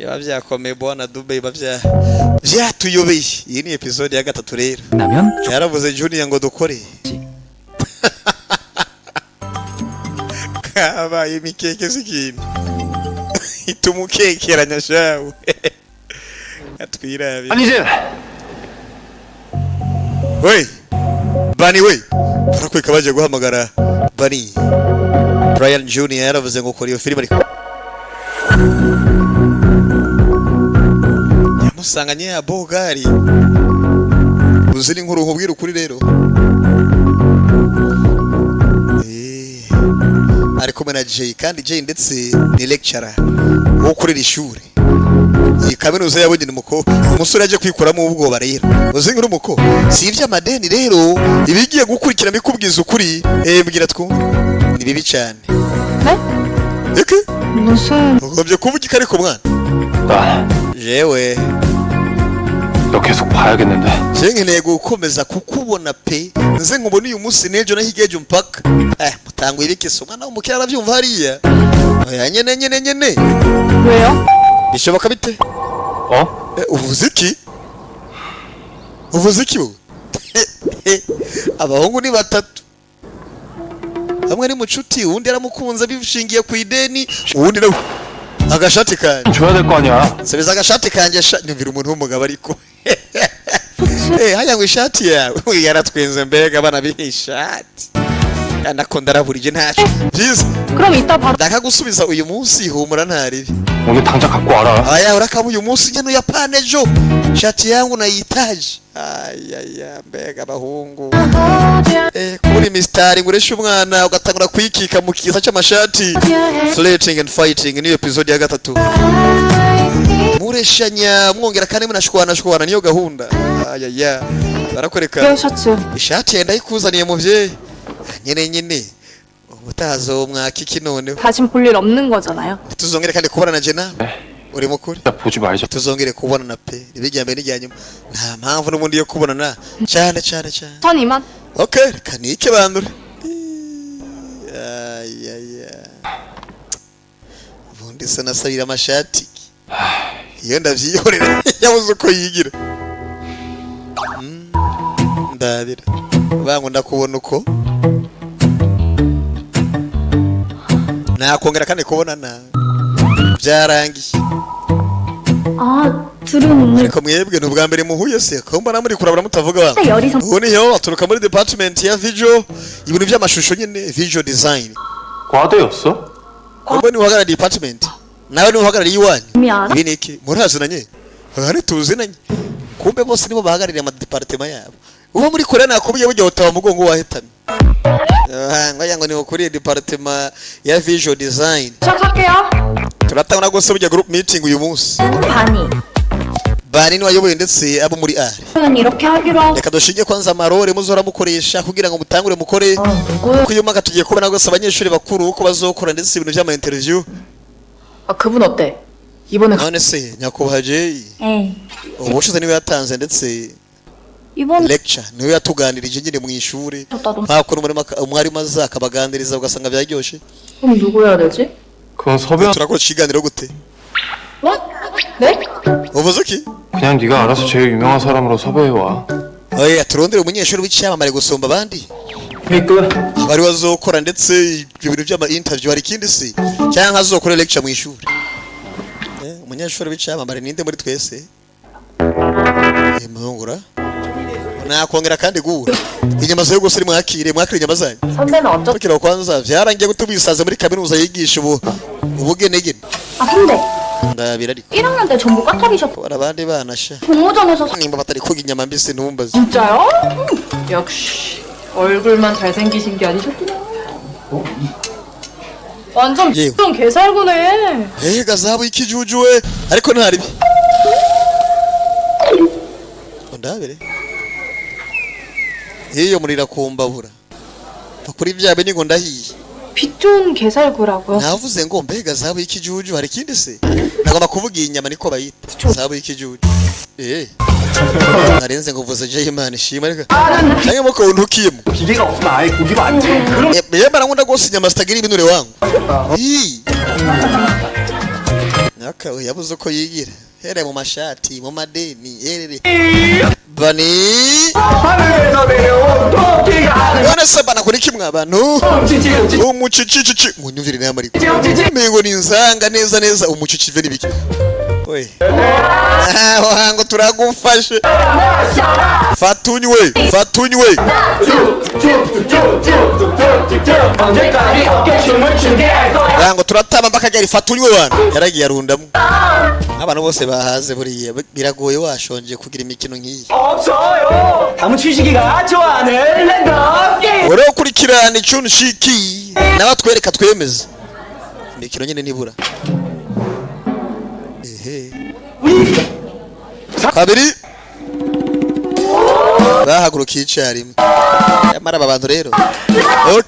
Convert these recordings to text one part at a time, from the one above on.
biba byakomeye bwana Dube biba byatuyobeye. Iyi ni episode ya 3 rero. Yaravuze Junior ngo dukore. Kabaye imikeke zikini. Itumukekeranya shawe. Atwirabe. 아니지. Wey. Bani we. Barakweka baje guhamagara Bani. Brian Junior yaravuze ngo kora iyo film ariko. Yamusanganye ya Bogari. Uzini nkuru nkubwira ukuri rero. Ari kumwe na Jay kandi Jay ndetse ni lecturer wo kuri rishuri. Iyi kaminuza yabonye umuko umusore aje kwikuramo ubwoba rero. Uzi nkuru umuko si ibya madeni rero ibigiye gukurikira bikubwiza ukuri mbwira two ni bibi cyane. Eke? 무슨 ugobye kuvuga ariko mwana. 나 jewe 너 계속 봐야겠는데. nkeneye gukomeza kukubona pe nze nkubona uyu munsi nejo nahigeje mpaka mutangu ibikese umwana w'umukira arabyumva hariya oya nyene 왜요? bishoboka bite uvuze iki bo abahungu ni batatu hamwe ni mucuti undi aramukunza bifishingiye ku ideni undi nawe agashati kanje 줘야 될 거 아니야. sebeza agashati kanje nimvira umuntu w'umugabo ariko haya ngo ishati yawe yaratwenze mbega bana bihishati anakunda araburije ntacyo byiza 그럼 이따 바로 ndakagusubiza uyu munsi humura ntaribi 오늘 당장 갖고 와라. aya urakamu uyu munsi nyene uyapane jo shati yangu nayitaje aya mbega abahungu kuri mistari nguresha umwana ugatangura kwikika mu kiza cy'amashati flirting and fighting ni episode ya 3 mureshanya mwongera kandi munashwana niyo gahunda aya barakwereka 셔츠 ishati yenda ikuzaniye muvyeyi nyene ubutazo mwakiki noneho 다신 볼 일 없는 거잖아요. tuzongere kandi kubonana je nawe uri mukuri 나 보지 말자. tuzongere kubonana pe ibijyambere n'ijyanyuma nta mpamvu n'ubundi yo kubonana cyane 전 이만 okay kanike bandure ubundi se nasabira amashati iyo ndavyihorera yabuze uko yigira ndabira bangu ndakubona uko nakongera kandi kubonana byarangiye 둘은 ariko mwebwe n'ubwa mbere muhuye se ko mbona muri kurabura mutavuga banga 열이서 ubu niyo aturuka muri department ya visual ibintu by'amashusho nyene visual design 과대였어? ubwo ni uhagarariye department nawe ni uhagarariye iwanyu 이미 알아? ibi niki murazunanye hari tuzinanye kumbe bose nibo bahagarariye ama department yabo uwo muri Korea nakubiye buryo utawa mugongo wahetamye ngo ni ukuriye department ya visual design 시작할게요. turatangura gusubya group meeting uyu munsi 바니 bari ni wayoboye ndetse abo muri ari 저는 이렇게 하기로 하고 reka dushinge kwanza amarore muzora mukoresha kugira ngo mutangure mukore 누구 kuyo mwaka tugiye kubona gose abanyeshuri bakuru uko bazokora ndetse ibintu by'ama interview 그분 어때? 이번에 none se nyakubahwa Jay 에이 ubushize niwe yatanze ndetse 이번 lecture niwe yatuganirije nyine mu ishuri 나도 hakora umwarimu aza akabaganiriza ugasanga byaryoshe 그럼 누구 해야 되지? 그건 서변. turakora ikiganiro gute 뭐? 네? uvuze iki 그냥 네가 알아서 제일 유명한 사람으로 섭외해 와. oya turondere umunyeshuri w'icyamamare gusumba abandi 그러니까 bari bazokora ndetse ibyo bintu by'ama interview hari ikindi se cyangwa azokora lecture mu ishuri umunyeshuri w'icyamamare ninde muri twese muhungura nakongera kandi guhura inyama zo gusiri mwakire inyama zanyu 선배는 어쩌 tukira kwanza byarangiye gutubisaza muri kaminuza yigisha ubugenegene 선배 ndabira ariko 1학년 때 전부 까탈이셨고 bara abandi banasha 공모전에서 nimba batari koga inyama mbisi ntumbaze 진짜요? 역시 얼굴만 잘생기신 게 아니셨구나. 완전 예. X형 개살구네. gazabu ikijujuwe ariko ntari bi ndabire iyo murira kumbabura bakuri byabe ni ngo ndahiye 빛 좋은 개살구라고요. navuze ngo mbega zabu ikijuju hari ikindi se nagomba kuvuga iyi nyama niko bayita zabu ikijuju narenze ngo vuze je Imana ishima reka cyangwa muko untukiyemo 기계가 없으면 아예 고기가 안 돼. yemara nkunda gose inyama zitagira ibinure wangu Naka yabuze uko yigira. Here mu mashati, mu madeni, herere. Bani. Wana sabana kuri kimwe abantu. Umucici munyumvire n'amari. Mengo ninzanga neza umucici veni biki. We. Wango turagufashe. Fatunywe. Wango turatama mpaka gari fatunywe wana. Yaragiye arundamu. Abantu bose bahaze buriye biragoye washonje kugira imikino nk'iyi. 다무치시기가 좋아하는 랜덤 Ore ukurikirana icuntu shiki nabatwereka twemeza. Imikino nyine nibura. Kabiri bahagurukiye icyarimwe. Yamara abantu rero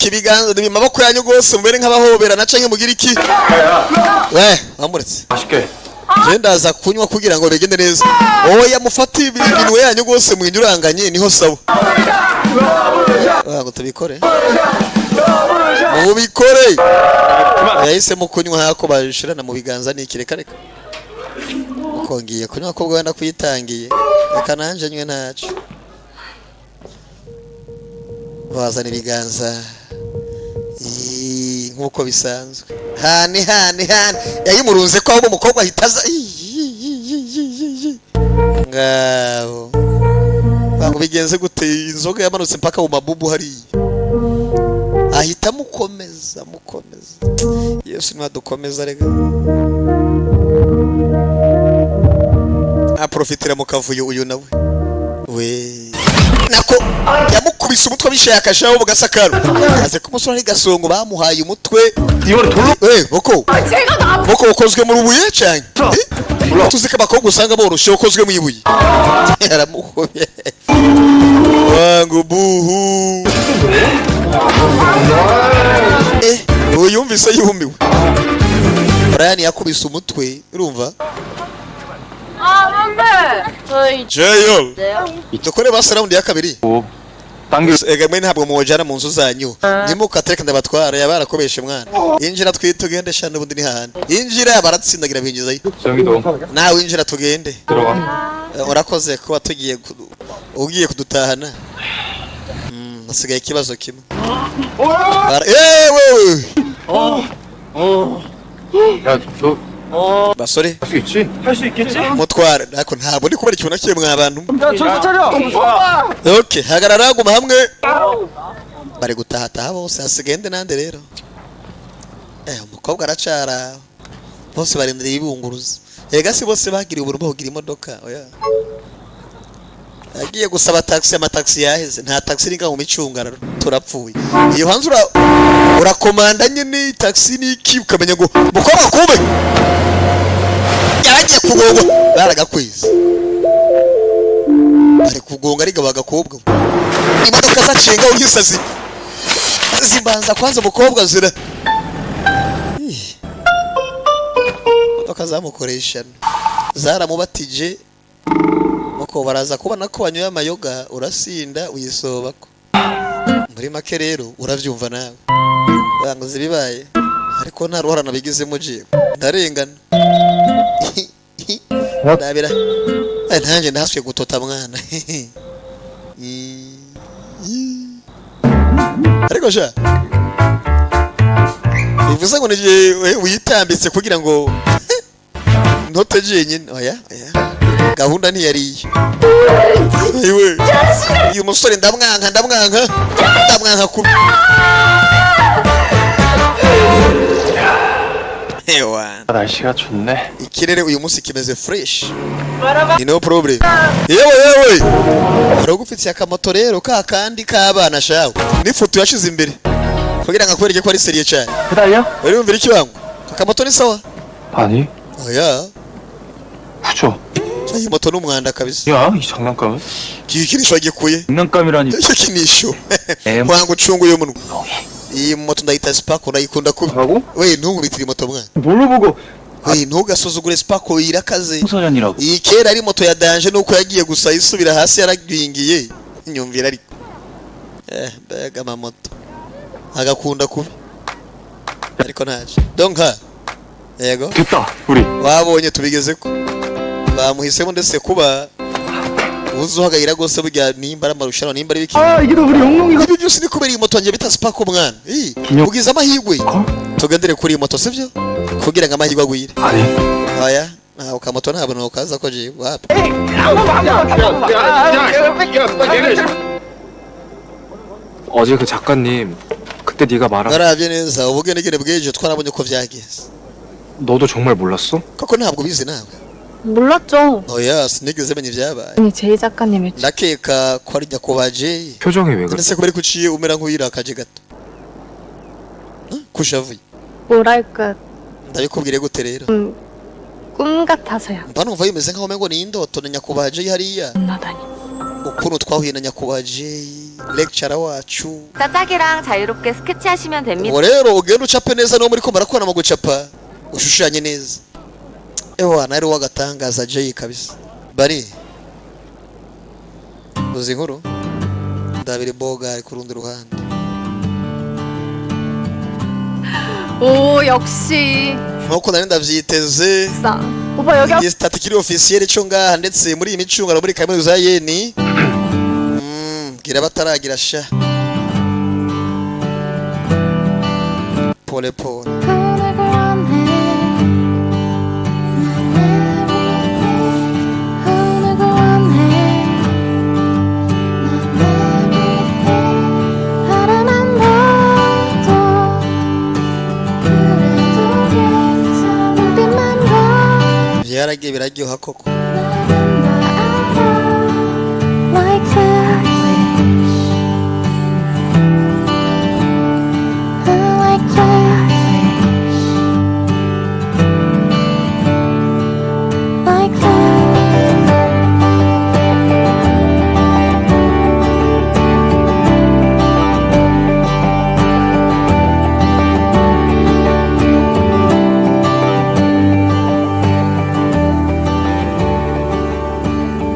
ibiganza ni maboko yanyu gose mubere nk'abahoberana canke mugira iki. We bamuretse 맛있게. ndaza kunywa kugira ngo begende neza. Wowe yamufati ibintu yanyu gose mwinyuranganye niho sabo. Ngo tubikore. Mubikore. Yahise mu kunywa hako bashirana mu biganza ni kireka reka. Kongiye kunywa ko bwanda kuyitangiye. Reka nanje nywe nacu. Wazana ibiganza. Nkuko bisanzwe. Hani yayimurunze ko abo umukobwa ahitaza ngabo bango bigenze gute inzoga yamanutse mpaka mu mabubu hari ahita mukomeza Yesu nwadukomeza rega aprofitira mu kavuyo uyu nawe we nako yamukubise umutwe bishakashaho bugasakaro aze kumusura ni gasongo bamuhaye umutwe 이거를 돌로 boko ukozwe mu rubuye cyane tuzika bakobwa usanga boroshe ukozwe mu ibuye yaramuhobye wangu buhu uyumvise yumiwe Brian yakubise umutwe urumva 저희 Jeyo dukore basa round ya kabiri egamwe ntabwo mujana mu nzu zanyu nimuka tereka ndabatwara yabarakobeshe mwana injira twitugende shana ubundi ni hahandi injira baratsindagira binjizayo 정이도 nawe injira tugende 들어가. urakoze kuba ugiye kudutahana nasigaye ikibazo kimwe 야, 너 basore 할 수 있지? 할 수 있겠지? mutwara nako ntabwo ndi kubera ikintu nakimwe mwabantu 야 정신 차려 okay hagarara guma hamwe bari gutahataha bose hasigende nande rero umukobwa aracara bose barindiriye ibunguruza ega si bose bagiriye ubuntu bahugira imodoka oya agiye gusaba taxi amataxi yaheze nta taxi ringa mu micungararo turapfuye iyo hanze urakomanda nyine taxi niki ukamenya ngo mukobwa kube yagiye kugonga baragakwiza bari kugonga ari gabagakobwa imodoka zacenga ugisazi zibanza kwanza mukobwa zira imodoka zamukoresha zaramubatije nuko baraza kubona ko wanyoye amayoga urasinda uyisobako muri make rero uravyumva nawe banguze bibaye ariko nta ruhara nabigizemo je ndarengana ndabira nanje ndaswe gutota mwana ariko sha bivuze ngo nije uyitambitse kugira ngo ntote jenyine oya gahunda ntiyariye ewe uyu musore ndamwanka kubi ewa 날씨가 좋네. ikirere uyu munsi kimeze fresh ni no problem yewe aragufitiye akamoto rero kandi kabana shawe n'ifoto yashize imbere kugira ngo akwereke ko ari seriye cyane 해달려? urumva iki wangu akamoto ni sawa 아니. oya 부죠. iyi moto n'umwanda kabisa 야, 이 장난감은? kikinisho agikuye 장난감이라니. icyo kinisho wangu cunguye umunwa iyi moto ndayita Sparko ndayikunda kubi 하고? we ntungubitire moto mwana 뭘로 보고? we ntugasuzugure Sparko irakaze 청소년이라고. iyi kera ari moto ya danger nuko yagiye gusa isubira hasi yaragwingiye nyumvira ariko mbega amamoto agakunda kubi ariko naje donka yego 됐다 우리. wabonye tubigezeko bamuhisemo ndetse kuba uzuhagayira gose burya nimba ari amarushanwa nimba ari biki 아, 이게 다 우리 영롱이가. ibi byose ni kubera iyi moto yanjye bita spark mwana ugize amahirwe tugendere kuri iyi moto sivyo kugira ngo amahirwe agwire 아니. oya ukamoto ntabwo nukaza ko je wapi 어제 그 작가님 그때 네가 말한 narabye neza ubugenegene bw'ejo twarabonye ko vyagenze 너도 정말 몰랐어? koko ntabwo bizi nawe 몰랐죠. oya sinigeze menya ibyabaye 아니 제이 작가님이 ndakeka ko ari nyakubahwa 표정이 왜 그래? ndetse kubera ko uciye umera nk'uyirakaje gato kushavuye 뭐랄까 ndabikubwire gute rero 꿈 같아서요. mba numva bimeze nk'aho umengo ni indoto na nyakubahwa hariya 만나다니. ukuntu twahuye na nyakubahwa lecturer wacu 짝짝이랑 자유롭게 스케치하시면 됩니다. ubu rero ugenda ucape neza niwo muri ko murakorana mu gucapa ushushanye neza ewa nari wagatangaza Jay kabisa bari uzi inkuru ndabiri boga ari ku rundi ruhande 오 역시 nkuko nari ndavyiteze 싸. 오빠 여기 iyi stati kiri officiel cyo ngaha ndetse muri iyi micungano muri kaminuza ya Yeni gira bataragira sha pole pole byaragiye biraryoha koko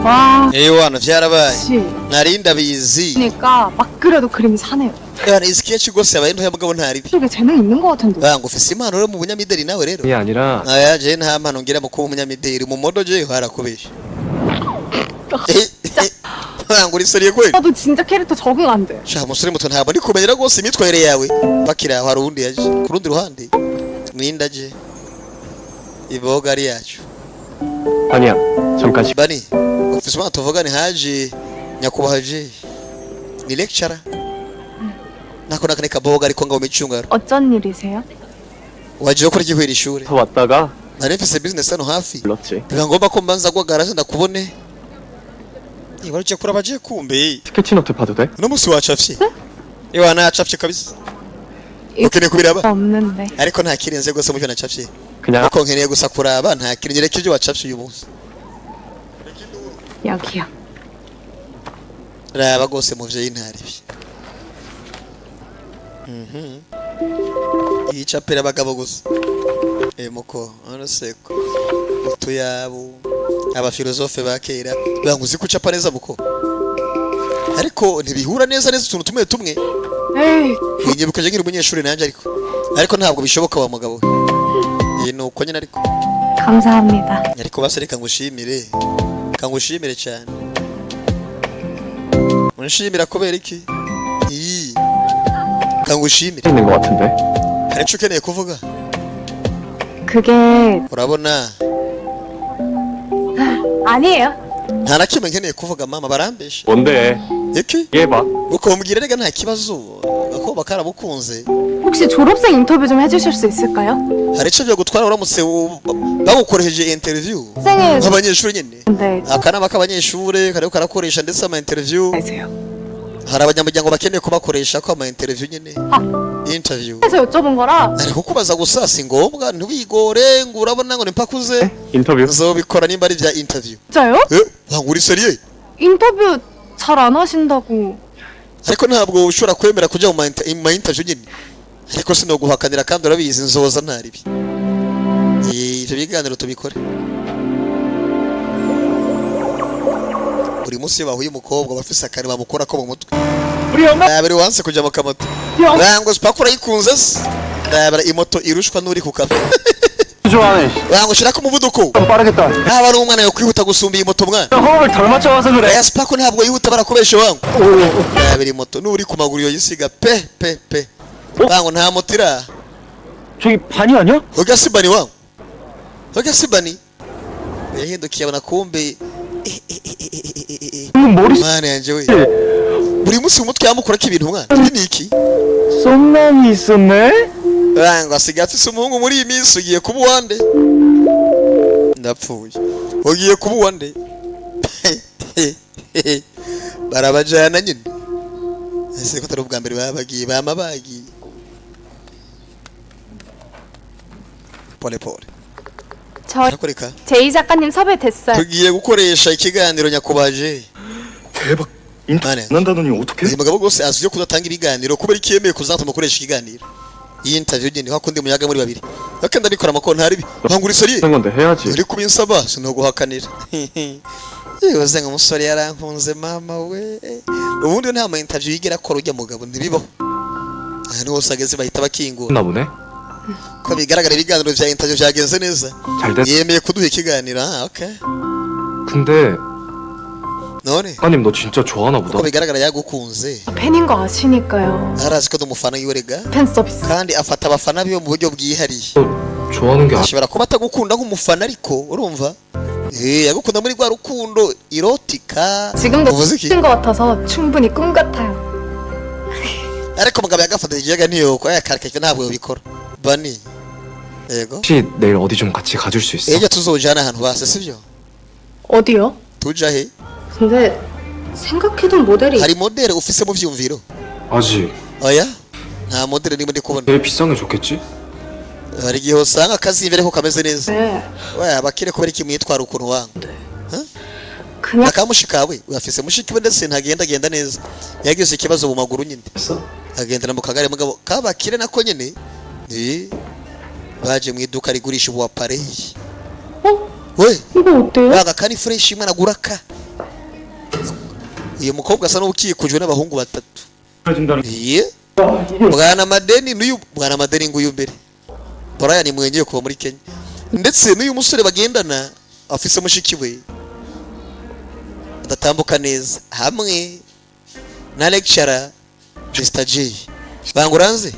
와 ewana vyarabaye 역시 nari ndabizi 그러니까 막 그려도 그림이 사네요. yani sketch gose yabaye ntoya mugabo ntaribi 쪽에 재능 있는 것 같은데. banga ufise impano rero mu bunyamideli nawe rero 그게 아니라 aya je nta mpano ngira mu kuba umunyamideli mu modo je harakubesha banga uri seriye kweli 나도 진짜 캐릭터 적응 안 돼. sha musore muto ntabwo ari kumenyera gose imitwere yawe bakira aho hari undi yaje ku rundi ruhande ninda je iboga ari yacu 아니야. 잠깐 시. bani ufise impano tuvugane haje nyakubahwa je ni lecturer nako nakaneka boga ariko ngaho micungaro 어쩐 일이세요? waje gukora iki kwiri ishure 왔다가 nari mfise business hano hafi 불렀지. biba ngomba ko mbanza gwa garage ndakubone iba ruciye kuri abagiye kumbe 스케치 노트 봐도 돼? uno musi wacafye iwa nacafye kabisa 이- ukeneye kubiraba 없는데. ariko nta kirenze gose mu byo nacafye 그냥 ariko nkeneye gusa kuraba nta kirenze reka ibyo wacafye uyu munsi 여기요. raba gose muvyeyi ntaribi iyi capera abagabo gusa muko araseko utuyabo abafilozofe ba kera banguzi kucapa neza muko ariko ntibihura neza neza utuntu tumwe tumwe 에이 inyibuka je nkiri umunyeshuri nanje ariko ntabwo bishoboka wa mugabo iyi nuko nyine ariko 감사합니다. ariko basereka ngushimire kangushimire cyane unshimira kubera iki iyi kangushimire 있는 것 같은데. hari icyo ukeneye kuvuga 그게 urabona 아니에요. nta na kimwe nkeneye kuvuga mama barambesha 뭔데? iki 얘봐. ukombwira rega nta kibazo akoba karabukunze 혹시 졸업생 인터뷰 좀 해주실 수 있을까요? hari icyo byo gutwara uramutse bagukoresheje interview 학생의 nk'abanyeshuri nyine 네 akanama k'abanyeshuri kariko karakoresha ndetse ama interview 안녕하세요. hari abanyamuryango bakeneye kubakoresha ko ama interview nyine interview 그래서 여쭤본 거라 ariko kubaza gusa si ngombwa ntubigore ngo urabona ngo nimpakuze 인터뷰. nzobikora nimba ari bya interview 진짜요? ntabwo uri seriye 인터뷰 잘 안 하신다고. ariko ntabwo ushobora kwemera kujya mu ma interview nyine ariko sinoguhakanira kandi urabizi nzoza ntaribi ibyo biganiro tubikore buri munsi iyo bahuye umukobwa bafise akari bamukora ko mu mutwe 우리 영롱. bari wanse kujya mu kamoto 영 bango spakura yikunze se ndabara imoto irushwa n'uri ku kazi 좋아하네. wangu shirako umuvuduko 좀 빠르겠다. haba ari umwana yo kwihuta gusumba iyi moto mwana 호흡을 덜 맞춰와서 그래. aya spark ntabwo yihuta barakubesha wangu yabiri moto nuri ku maguru yo yisiga pe wangu nta moto ira 저기 반이 아니야? hoga sibani wangu hoga sibani yahindukiye abona kumbe 머리 mwana yanje we buri munsi mu mutwe yamukorako ibintu mwana ni iki 썸남이 있었네? wangu asigaye afise umuhungu muri iyi minsi ugiye kuba uwande ndapfuye ugiye kuba uwande barabajana nyine ese ko atari ubwa mbere babagiye bama bagiye pole 저 rakoreka 제이 작가님 섭외 됐어요. tugiye gukoresha ikiganiro nyakubaje 대박. mane 난다더니 어떡해? uyu mugabo rwose azwiho kudatanga ibiganiro kubera iki yemeye kuzatuma akoresha ikiganiro iyi interview nyine ko akundi muyaga muri babiri bakenda bikora amakona hari nkangura isori 하는 건데 해야지. uri kubinsaba sinoguhakanira yoze ngo umusore yarankunze mama we ubundi nta ma interview yigera akora ujya mugabo ntibibaho ahantu hose ageze bahita bakingura 했나 보네. ko bigaragara ibiganiro vya interview vyagenze neza 잘 됐. yemeye kuduha ikiganiro okay 근데 none 작가님 너 진짜 좋아하나 ko 보다. bigaragara yagukunze 팬인 거 아시니까요. arazi ko umufana yiwerega 팬 서비스. kandi afata abafana biwe mu buryo bwihariye 너 좋아하는 게 ashobora kuba atagukunda nk'umufana ariko urumva yagukunda muri rwa rukundo irotika 지금도 uvuze iki 팬인 것 같아서 충분히 꿈 같아요. ariko mugabo yagafatanya ikiyaga ntiyoko ayakareka ntabwo yobikora bani yego 혹시 내일 어디 좀 같이 가줄 수 있어? ejo tuzojana ahantu base sivyo 어디요? tuja he 근데 생각해둔 모델이 hari modere ufise mu vyumviro 아직. oya nta modere nimba ndi kubona 제일 비싼 게 좋겠지? hari igihe usanga akazi imbere ko kameze neza 네. oya bakire kubera iki mwitwara ukuntu wangu 그냥 akamushikawe uyafise mushikiwe ndetse ntagenda neza yagize ikibazo mu maguru nyine agendera mu kagare mugabo kabakire nako nyene baje mu iduka rigurisha ubu apareyi we 이거 어때요? baga kani fresh imwe naguraka uyu mukobwa asa n'ukikujwe n'abahungu batatu iye bwana madeni n'uyu bwana madeni nguyu mbere Brian mwenyeye kuba muri Kenya ndetse n'uyu musore bagendana afise mushiki we adatambuka neza hamwe na lecturer Mr. J banguranze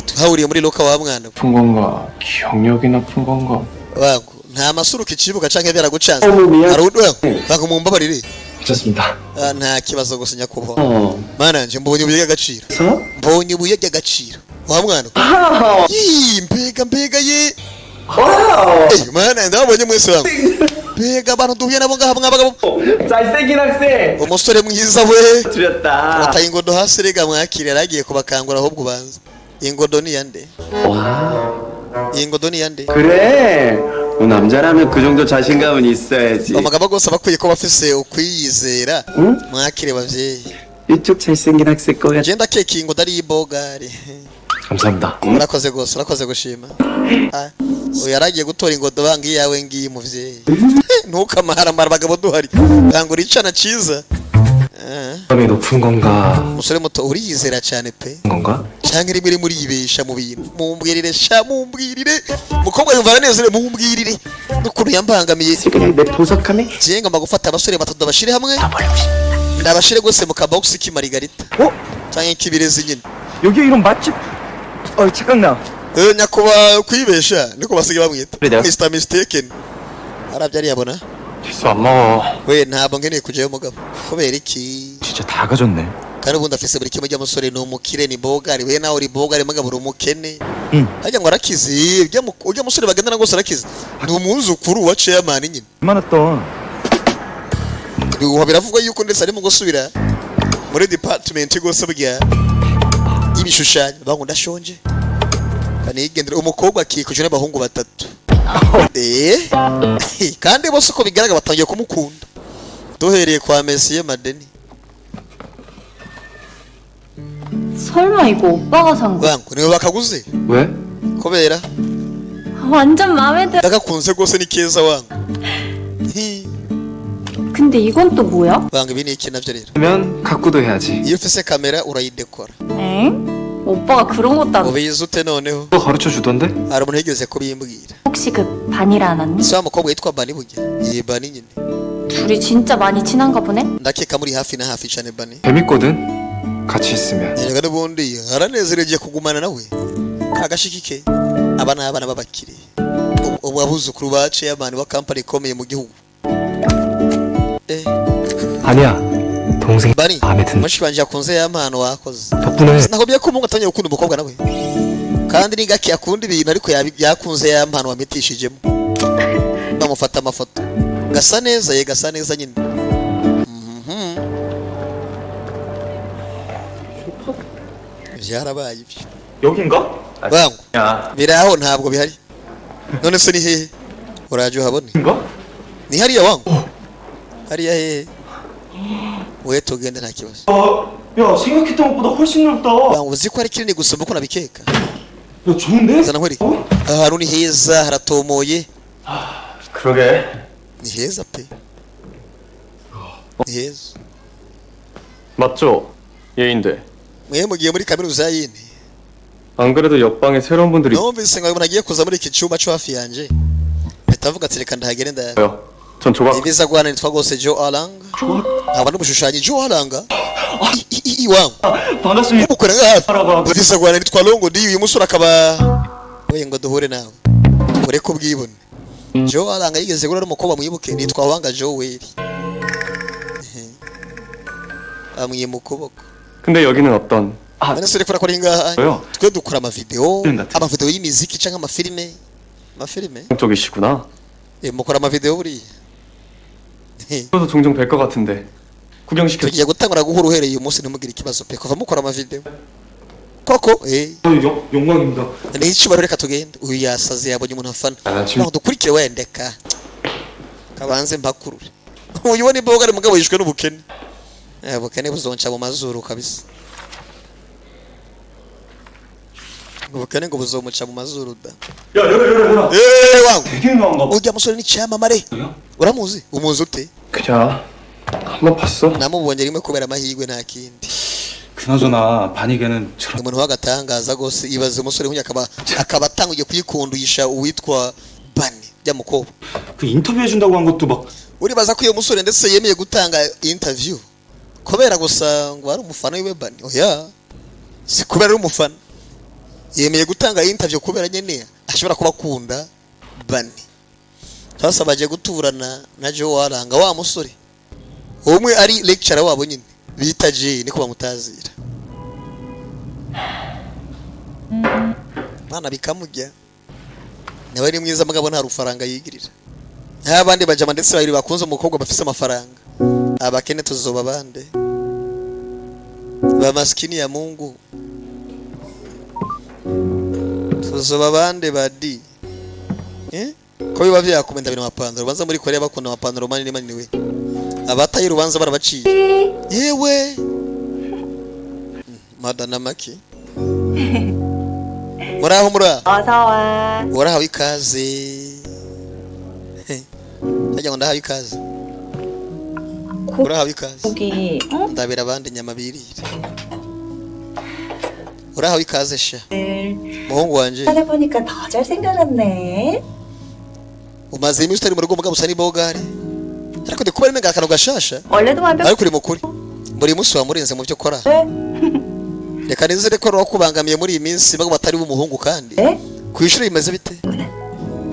tuhahuriye muri loka wa mwana 나쁜 건가? 기억력이 나쁜 건가? wangu nta masuruka ikibuga canke byaragucanze harundi wangu mumbabarire 괜찮습니다. nta kibazo gusa nyakubahwa mana nje mbonye ubuye agaciro mbonye ubuye agaciro wa mwana mbega ye mana ndabonye mwese wangu mbega abantu duhuye nabo ngaha mwabagabo 잘생긴 학생. umusore mwiza we 줄였다. wataye ingodo hasi rega mwakire yaragiye kubakangura ahubwo ubanza ingodo ni yande ingodo ni yande 그래. 남자라면 그 정도 자신감은 있어야지. umugabo gose abakwiye ko bafise ukwiyizera mwakire bavyeyi 이쪽 잘생긴 학생 거야. genda keke ingodo ari ibogare 감사합니다. urakoze gose urakoze gushima uyu yaragiye gutora ingodo banga iyawe ngiyi muvyeyi ntukamaharamara abagabo duhari banga uricana ciza 기억력이 높은 건가? umusore muto uriyizera cyane pe 건가? canke rimwe muri yibesha mu bintu mumbwirire sha mumbwirire mukobwa yumva aranezere mumbwirire n'ukuntu yambangamiye 그냥 내 보석함에 je ngomba gufata abasore batatu bashire hamwe ndabashire gose mu kabox k'imarigarita canke k'ibirezi nyine 여기 이런 맛집. 착각나. nyakuba kwibesha niko basigaye bamwita 그래요? Mr. Mistaken arabyari yabona 됐어 안 먹어. we ntabwo nkeneye kujyayo mugabo kubera iki 진짜 다 가졌네. kandi ubundi afise buri kimwe ry'amusore ni umukire ni bogari we nawe uri bogari mugabo uri umukene hajya ngo arakize ujya musore bagendana gose arakize ni umwuzukuru wa chairman nyine 많았던. ibihuha biravugwa yuko ndetse arimo gusubira muri department gose burya y'ibishushanyo bangu ndashonje kandi yigendera umukobwa akikuje n'abahungu batatu kandi bose uko bigaragara batangiye kumukunda duhereye kwa Messier Madeni 설마 이거 오빠가 산 거? bangu niwe bakaguze 왜? kubera 완전 마음에 들어. ndagakunze gose ni keza wangu 근데 이건 또 뭐야? bangu ibi ni iki navyo rero 그러면 가꾸도 해야지. iyo ufise kamera urayidekora 엥? 오빠가 그런 것도 안 ubizi ute noneho 또 가르쳐 주던데? hari umuntu yigeze kubimbwira 혹시 그 바니라 안 왔니? si wa mukobwa yitwa bani burya iyi bani nyine 둘이 진짜 많이 친한가 보네? ndakeka muri hafi na hafi cyane bani 재밌거든? 같이 있으면. yerega n'ubundi aranezereje kugumana nawe kagashikike aba ni abana b'abakire ubu abuzukuru ba chairman wa company ikomeye mu gihugu 아니야. 동생 bani 마음에 든. mushi banje yakunze ya mpano wakoze 덕분에 sinakubwiye ko umuntu atangiye gukunda umukobwa nawe kandi ni gake akunda ibintu ariko yakunze ya mpano wamitishijemo bamufata amafoto gasa neza ye gasa neza nyine byarabaye ibyo 여긴가? bangu 야, biri aho ntabwo bihari none se ni hehe uraje uhabone 여긴가? ni hariya wangu hariya hehe we tugende nta kibazo 야, 생각했던 것보다 훨씬 넓다. bangu uzi ko ari kinini gusumba uko nabikeka 야, 좋은데? zana nkwereke ahantu ni heza haratomoye 그러게. ni heza pe ni heza 맞죠? 예인데. mwe mugiye muri kaminuza yindi 안 그래도 옆방에 새로운 분들이 numvise ngo nagiye kuza muri iki cyumba cyo hafi yanje mpita mvuga ati reka ndahagere ndaya 있어요. 전 조각 ibiza guhana nitwa rwose Joe Alanga nkaba n'umushushanyi Joe Alanga iwangu 반갑습니다. umukora nga hafi 알아봐. ibiza guhana nitwa Longo ndi uyu musore akaba we ngo duhure nawe ureke ubwibone Joe Alanga yigeze gura n'umukobwa mwibuke nitwa Wanga Joel amwiye mu kuboko 근데 여기는 어떤 none se reka kora ingaha 왜요? twe dukora amavideo 그런다. amavideo y'imiziki cyangwa amafilime 쪽이시구나. mukora amavideo buriya 저도 종종 뵐 것 같은데 구경시켜. tugiye gutangura guhura uhereye uyu munsi ntimugire ikibazo pe kuva mukora amavideo koko 영광입니다. ni icyubahiro reka tugende uyu yasaze yabonye umuntu afana 아, 지금 ntabwo dukurikire wendeka kabanze mpakurure uyu we ni bogari mugabo yishwe n'ubukene ubukene buzonca mu mazuru kabisa ubukene ngo buzomuca mu mazuru da 야, 열어. wangu 되게 유명한가 봐. ujya musore ni cyamamare uramuzi umuzi ute 그냥 한번 봤어. namubonye rimwe kubera amahirwe nta kindi 그나저나 반이개는 저런 umuntu w'agatangaza rwose ibaze umusore nk'uyu akaba atanguye kuyikundisha uwitwa bani by'amukobwa 그 인터뷰 해준다고 한 것도 막 uribaza ko uyu musore ndetse yemeye gutanga interview kubera gusa ngo ari umufana wiwe bani oya si kubera ari umufana yemeye gutanga interview kubera nyene ashobora kuba akunda bani sasa baje guturana na Joe Alanga wa musore umwe ari lecturer wabo nyine bita J niko bamutazira mwana bikamujya nawe ari mwiza mugabo nta rufaranga yigirira abandi bajama ndetse babiri bakunze umukobwa bafise amafaranga abakene tuzoba bande ba maskini ya Mungu tuzoba bande badi ko biba vyakumenda bino mapandaro banza muri Korea bakunda amapandaro manini manini we abataye urubanza barabaciye yewe madana maki muraho 어서와. urahawe ikaze ajya ngo ndahawe ikaze urahawe ikaze 거기 어? ndabera abandi nyama birire urahawe ikaze sha muhungu wanje 보니까 더 잘생겨졌네. umaze iminsi utari mu rugo mugabo usa n'ibogari ariko ndi kuba rimwe ngakano gashasha 원래도 완벽. ariko uri mukuri buri munsi wamurenze mu byo ukora reka nizere ko wakubangamiye muri iyi minsi bago batari b'umuhungu kandi ku ishuri bimeze bite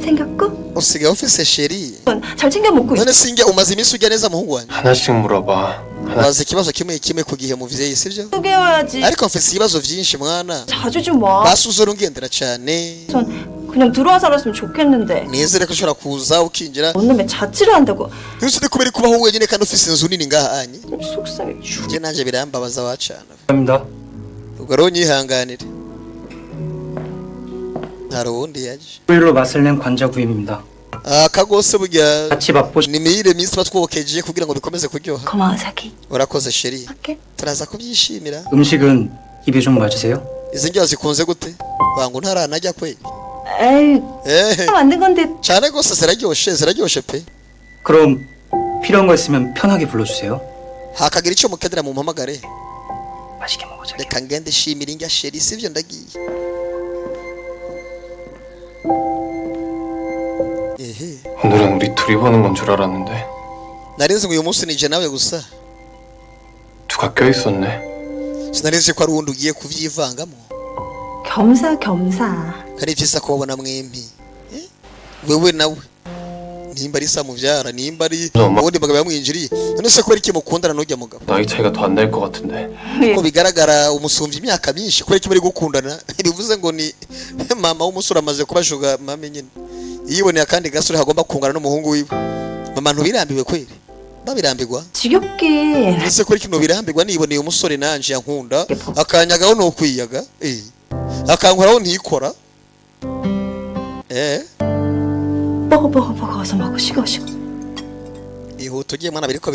생겼고? usigaye ufise sheri 잘 챙겨 먹고 있어. none sinjye umaze iminsi ujya neza muhungu wanjye 하나씩 물어봐. umaze ikibazo kimwe kimwe ku gihe muvyeyi sivyo 소개해야지. ariko mfise ibibazo vyinshi mwana 자주 좀 와. basuzora ungendera cyane 전 그냥 들어와 살았으면 좋겠는데. nizere ko ushobora kuza ukinjira 원룸에 자취를 한다고. ntuse uri kubera kubaho wenyine kandi ufise inzu nini ngaha anye 속상해. je nanje birambabaza wacana 감사합니다. ubwo rero nyihanganire hari uwundi yaje 일로 맛을 낸 관자구이입니다. akagose burya 같이 맛보시. ni miyire minsi tuba twokeje kugira ngo bikomeze kuryoha 고마워 자기. urakoze sheri 할게. turaza kubyishimira 음식은 입에 좀 맞으세요? izi ndyo zikunze gute wangu ntaranajya kwe 에이 만든 건데. cyane gose ziraryoshe pe 그럼 필요한 거 있으면 편하게 불러주세요. hakagira icyo mukenera mu mpamagare 맛있게 먹으세요. 자기. reka ngende shimira injya sheri sivyo ndagiye. ehe 오늘은 우리 둘이 보는 건 줄 알았는데 narinzi ngo uyu munsi nije nawe gusa 누가 껴있었네. sinarinzi ko ari uwundi ugiye kuvyivangamo. 겸사겸사. hari vyiza kubabona mwempi wewe nawe nimba ari samuvyara nimba ari ubundi bagabo bamwinjiriye none se kubera iki mukundana n'ujya mugabo 나이 차이가 더 안 날 것 같은데. ko bigaragara umusumvye imyaka myinshi kubera iki muri gukundana bivuze ngo ni mama w'umusore amaze kubashuga mame nyine yiboneye akandi gasore hagomba kungana n'umuhungu wiwe mama ntubirambiwe kweri babirambirwa 지겹게. ese kubera iki ntubirambirwa niboneye umusore nanje yankunda akanyagaho no kwiyaga akankoraho ntikora 먹어 어서 먹어 식어. ihuta ugiye mwana biriko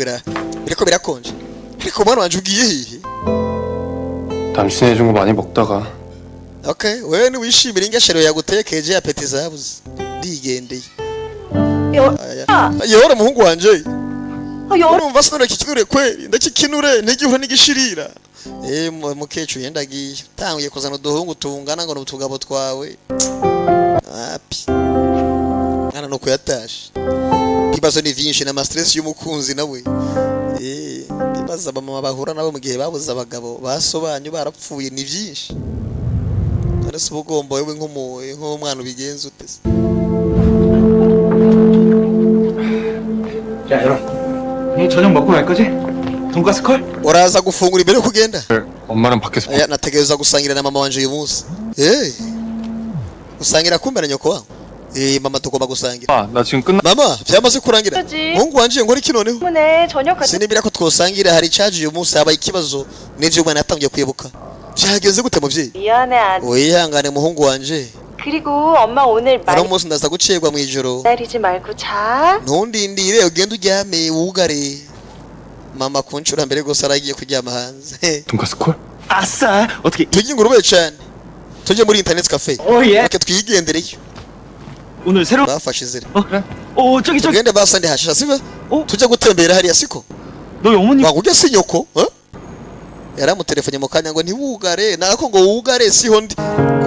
birakonje ariko mwana wanje ugiye hehe 남친이 해준 거 많이 먹다가 okay wewe ni wishimira ingeshero yagutekeje apeti zabuze ndigendeye yora muhungu wanje urumva sinore kikinure kweri ndakikinure ntigihura n'igishirira mukecu yendagiye tanguye kuzana uduhungu tungana ngo n'utugabo twawe api ana no kuyatasha ibibazo ni vyinshi na stress y'umukunzi nawe ibibazo abamama bahura nabo mu gihe babuze abagabo basobanye barapfuye ni vyinshi ariko ubugomba wewe nk'umwana ubigenza ute 야 여러분, 이 저녁 먹고 갈 거지? 돈가스 컬? uraza gufungura imbere yo kugenda 엄마는 밖에서 aya nategereza gusangira na mama wanje uyu munsi gusangira kumbe na nyoko wangu mama tugomba gusangira 나 지금 끝나 mama vyamaze kurangira mungu wanje ngora iki noneho 때문에 저녁 같이 sinibira ko twosangira hari charge uyu munsi habaye ikibazo n'ivyo umwana yatangiye kwibuka vyagenze gute muvyeyi 미안해 아들. wihangane muhungu wanje 그리고 엄마 오늘 uno munsi ndaza gucerwa mw'ijoro 기다리지 말고 자. ntundindire ugende uryame wugare mama kunshura mbere gose aragiye kuryama hanze 돈가스 콜? 아싸. 어떻게 tujye ingurube cane tujye muri internet cafe 예. reka twigendereyo 오늘 새로 bafashe inzira 저기 tugende basande hashasha sivyo tujya gutembera hariya siko 너희 어머니 wagurya si nyoko yaramutelefone mu kanya ngo ntiwugare nako ngo wugare siho ndi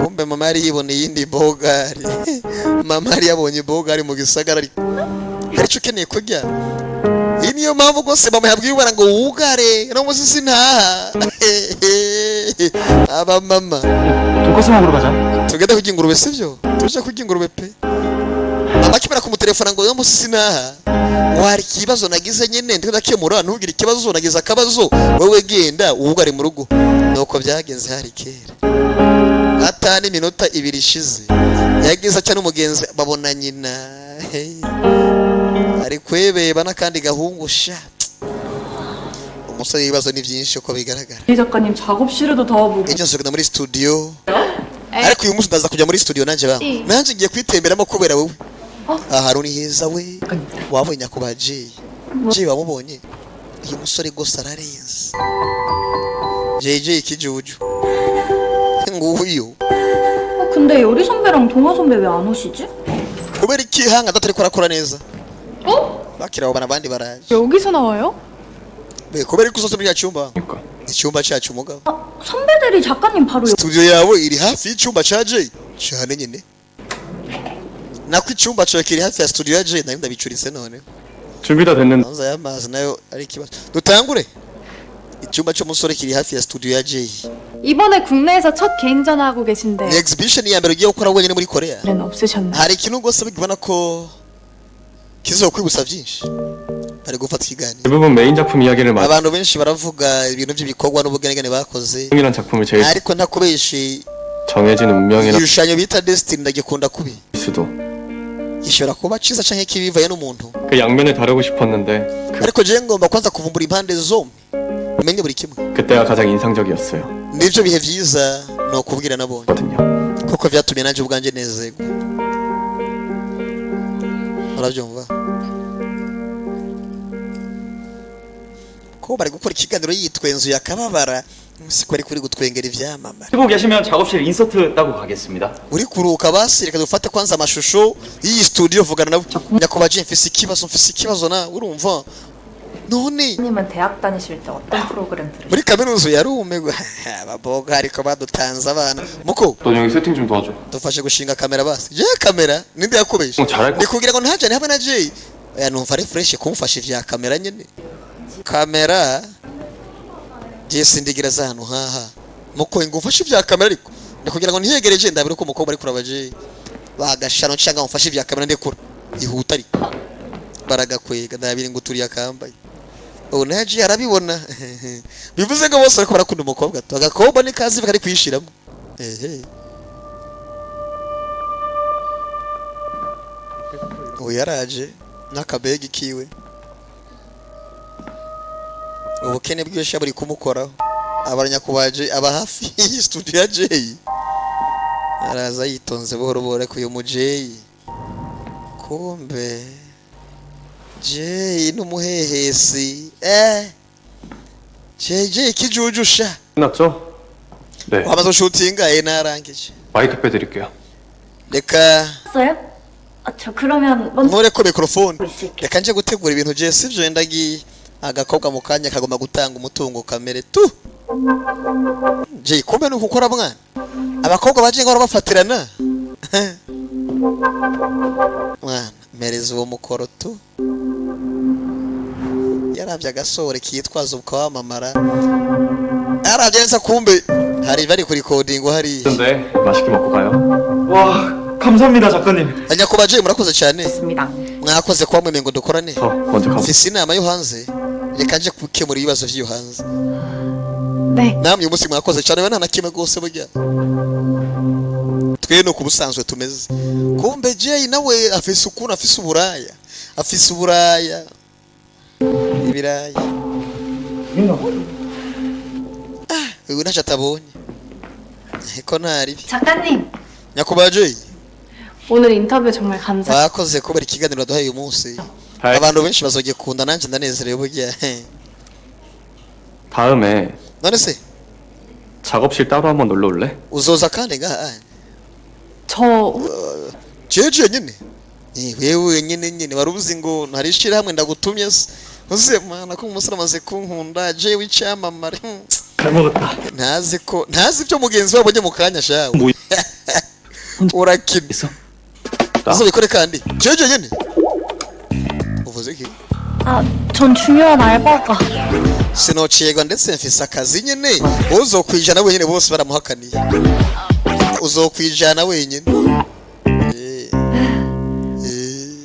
kumbe mama yari yiboneye iyindi bogari mama yari yabonye bogari mu gisagara ariko hari cyo ukeneye kurya iyi niyo mpamvu rwose mama yabwiye ubara ngo wugare no musi sintaha aba mama 돈가스 먹으러 가자. tugende kurya ingurube sivyo tuje kurya ingurube pe mama akimara kumutelefona ngo no musi sintaha wari ikibazo nagize nyine ndi ndakemura ntugire ikibazo nagize akabazo wowe genda wugare mu rugo nuko byagenze hari kera atani minota ibiri ishize yagize cyane umugenzi babona nyina ari kwebeba n'akandi gahungusha umusore ibibazo ni byinshi uko bigaragara 이 작가님 작업실에도 더보고 ejo nsubira muri studio ariko uyu munsi ndaza kujya muri studio nanje ba nanje ngiye kwitemberamo kubera wowe aha ni heza we wabonye akubaje je wamubonye uyu musore gose ararenze JJ ikijuju nguyu 근데 요리 선배랑 동화 선배 왜 안 오시지? kubera iki hanga datari korakora neza bakira bana bandi baraje 여기서 나와요? be kubera ko sosomya cyumba 그러니까 icyumba cyacu mugabo 선배들이 작가님 바로 studio yawe iri hafi y'icyumba cya J cyane nyine nako icyumba cyawe kiri hafi ya studio ya J nayo ndabicuritse none 준비 다 됐는데 Anza y'amazi nayo ari ikibazo dutangure icyumba cy'umusore kiri hafi ya studio ya J 이번에 국내에서 첫 개인전 하고 계신데 ni exhibition ya mbere ugiye gukora wenyine muri Korea 는 없으셨나요? hari ikintu rwose bigibana ko kizokwibutsa byinshi bari gufata ikiganiro 대부분 메인 작품 이야기를 많이 abantu benshi baravuga ibintu by'ibikorwa n'ubugenegane bakoze 이란 작품을 제일 ariko ntakubeshi 정해진 운명이라 ibishushanyo bita Destiny ndagikunda kubi 수도 gishobora kuba ciza canke kibivaye n'umuntu 그 양면을 다루고 싶었는데 ariko je ngomba kwanza kuvumbura impande zombi umenye buri kimwe 그때가 가장 인상적이었어요. nivyo bihe vyiza no kubwira nabonye 거든요. kuko vyatumye nanje ubwanje nezerwa uravyumva ko bari gukora ikiganiro yitwenzu yakababara siko ari kuri gutwengera ivyamamara 쓰고 계시면 작업실 인서트 따고 가겠습니다. uri kuruka basi reka dufate kwanza amashusho y'iyi studio vugana nabo nyakubaje mfise ikibazo na urumva none 님은 대학 다니실 때 어떤 프로그램 들으셨어요? muri kaminuza yarumirwa ababoga ariko badutanze abana muko 넌 여기 세팅 좀 도와줘. dufashe gushinga kamera basi je kamera ninde yakubeshe 잘할 거. ndi kugira ngo ntajane hamwe na Jay oya numva ari fresh kumfasha ivya kamera nyene kamera je sindigira za hano haha muko ingufashe ivya kamera ariko ndi kugira ngo ntiyegereje ndabire ko umukobwa ari kuraba Jay bagashano cyangwa umfashe ivya kamera ndekura ihuta ariko baragakwega ndabire ngo turiya kambaye unaje arabibona bivuze ngo bose ariko barakunda umukobwa to agakomba ni kazi bakari kwishiramo yaraje n'akabegi kiwe ubukene bw'isha buri kumukoraho abanyakubaje aba hafi studio ya Jay araza yitonze buhoro buhoro ko uyu mujeyi kumbe Jay n'umuhehesi Jay kijujusha 끝났죠? 네. wamaze shootinga narangije 마이크 빼드릴게요. reka 어요? 저 그러면 먼저 ntureko mikrofone 있을게. reka nje gutegura ibintu je sivyo yendagiye agakobwa mu kanya kagomba gutanga umutungo kamere tu Jay kumbe nuko ukora mwana abakobwa baje ngo bafatirana mwana mereza uwo mukoro tu yaravye agasore kitwaza ukawamamara yaravye neza kumbe hari bari kuri recording hari 근데 맛있게 먹고 가요. 와, 감사합니다, 작가님. anyakubaje murakoze cyane 있습니다. mwakoze kwa mwe ngo dukorane 저 먼저 가볼게요. mfise inama yo hanze reka nje gukemura ibibazo vy'iyo hanze 네. namwe uyu munsi mwakoze cyane bana nakime gose burya twe no kubusanzwe tumeze kumbe Jay nawe afise ukuntu afise uburaya ibiraya uyu ntacyo atabonye ko ntari 작가님, nyakubaye Jay 오늘 인터뷰 정말 감사해요. bakoze kubera ikiganiro duhaye uyu munsi 잘. abantu benshi bazogikunda nanjye ndanezerewe burya 다음에 none se 작업실 따로 한번 놀러 올래? uzoza kandi ngaha 저 jeje nyine wewe nyine wari uzi ngo ntarishira hamwe ndagutumye se uze mana ko umusore amaze kunkunda Jay w'icyamamare 잘 먹었다. ntazi ibyo mugenzi wabo njye mu kanya shawe 뭐 urakina 있어? uzo bikore kandi jeje nyine uvuze iki 아, 전 중요한 알바가. sinociyegwa ndetse mfise akazi nyine uzokwijana wenyine bose baramuhakaniye uzokwijana wenyine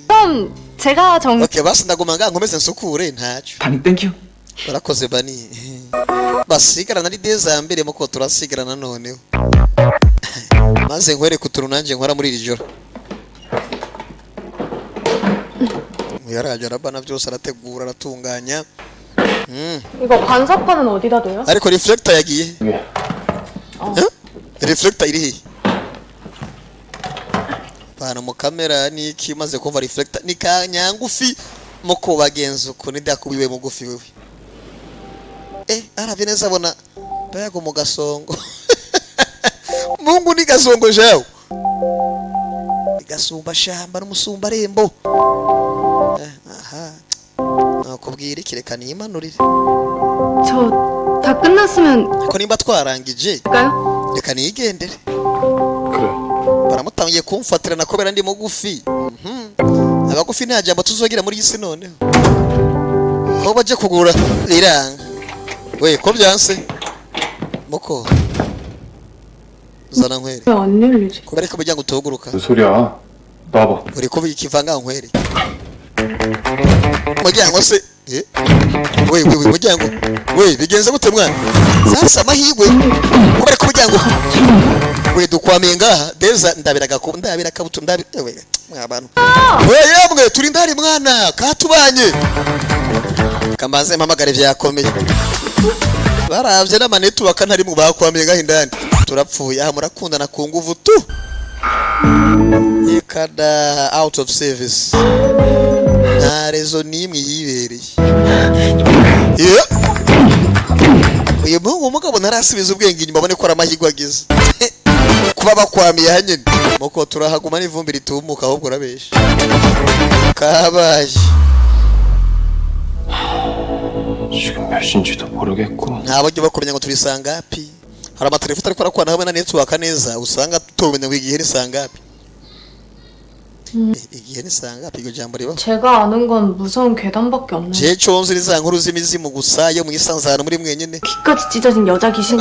그럼 제가 okay basi ndaguma nga nkomeze nsukure ntacyo 바니 땡큐. barakoze bani basigarana ari deza mbere muko turasigarana noneho maze nkwereke utuntu nanjye nkora muri iri joro yaraje arabana byose arategura aratunganya 이거 반사판은 어디다 둬요? ariko reflector yagiye 예. reflector iri he bana mu kamera ni kimaze kuva reflector ni kanyangufi muko bagenza uko nidakubiwe mugufi wewe aravye neza abona bayago mu gasongo mungu ni gasongo jawe gasumba shamba n'umusumba rembo aha nakubwira ikirekana imanurire 저 다 끝났으면 ko nimba twarangije 갈까요? reka nigendere 그래. baramutangiye kumfatirana kubera ndi mugufi abagufi nta jambo tuzogira muri isi noneho ko baje kugura riranga we ko byanse muko zana nkwere 왜 안 열리지? kubera ko bijya gutuguruka 무슨 소리야? 나와봐. uri ko bikivanga nkwere mujyango se we mujyango we bigenze gute mwana sasa amahigwe kubera ko mujyango we dukwamiye ngaha deza ndabiraga ko ndabira kabuto ndabiwe mwabana we yemwe turi ndari mwana katubanye kamanze mpamagare vyakomeye baravye n'amanetu bakantari mu bakwamiye ngaha indani turapfuye aha murakundana ku nguvu tu ikada out of service nta rezo nimwe yibereye uyu muhungu umugabo ntarasubiza ubwenge inyuma abone ko ari amahirwe agize kuba bakwamiye hanyine muko turahaguma n'ivumbi ritumuka ahubwo urabesha kabaye 지금 몇 시인지도 모르겠고. nta bajya bakumenya ngo turi sangapi. Hari amatelefone ariko arakwana hamwe na network neza usanga tutomenya ngo igihe ni sangapi. 이게 sangapi 이거 jambo riba. 제가 아는 건 무서운 계단밖에 없네. 제 촌스리 nkuru z'imizimu gusa yo mu isanzano muri mwenyene. 귀까지 찢어진 여자 귀신.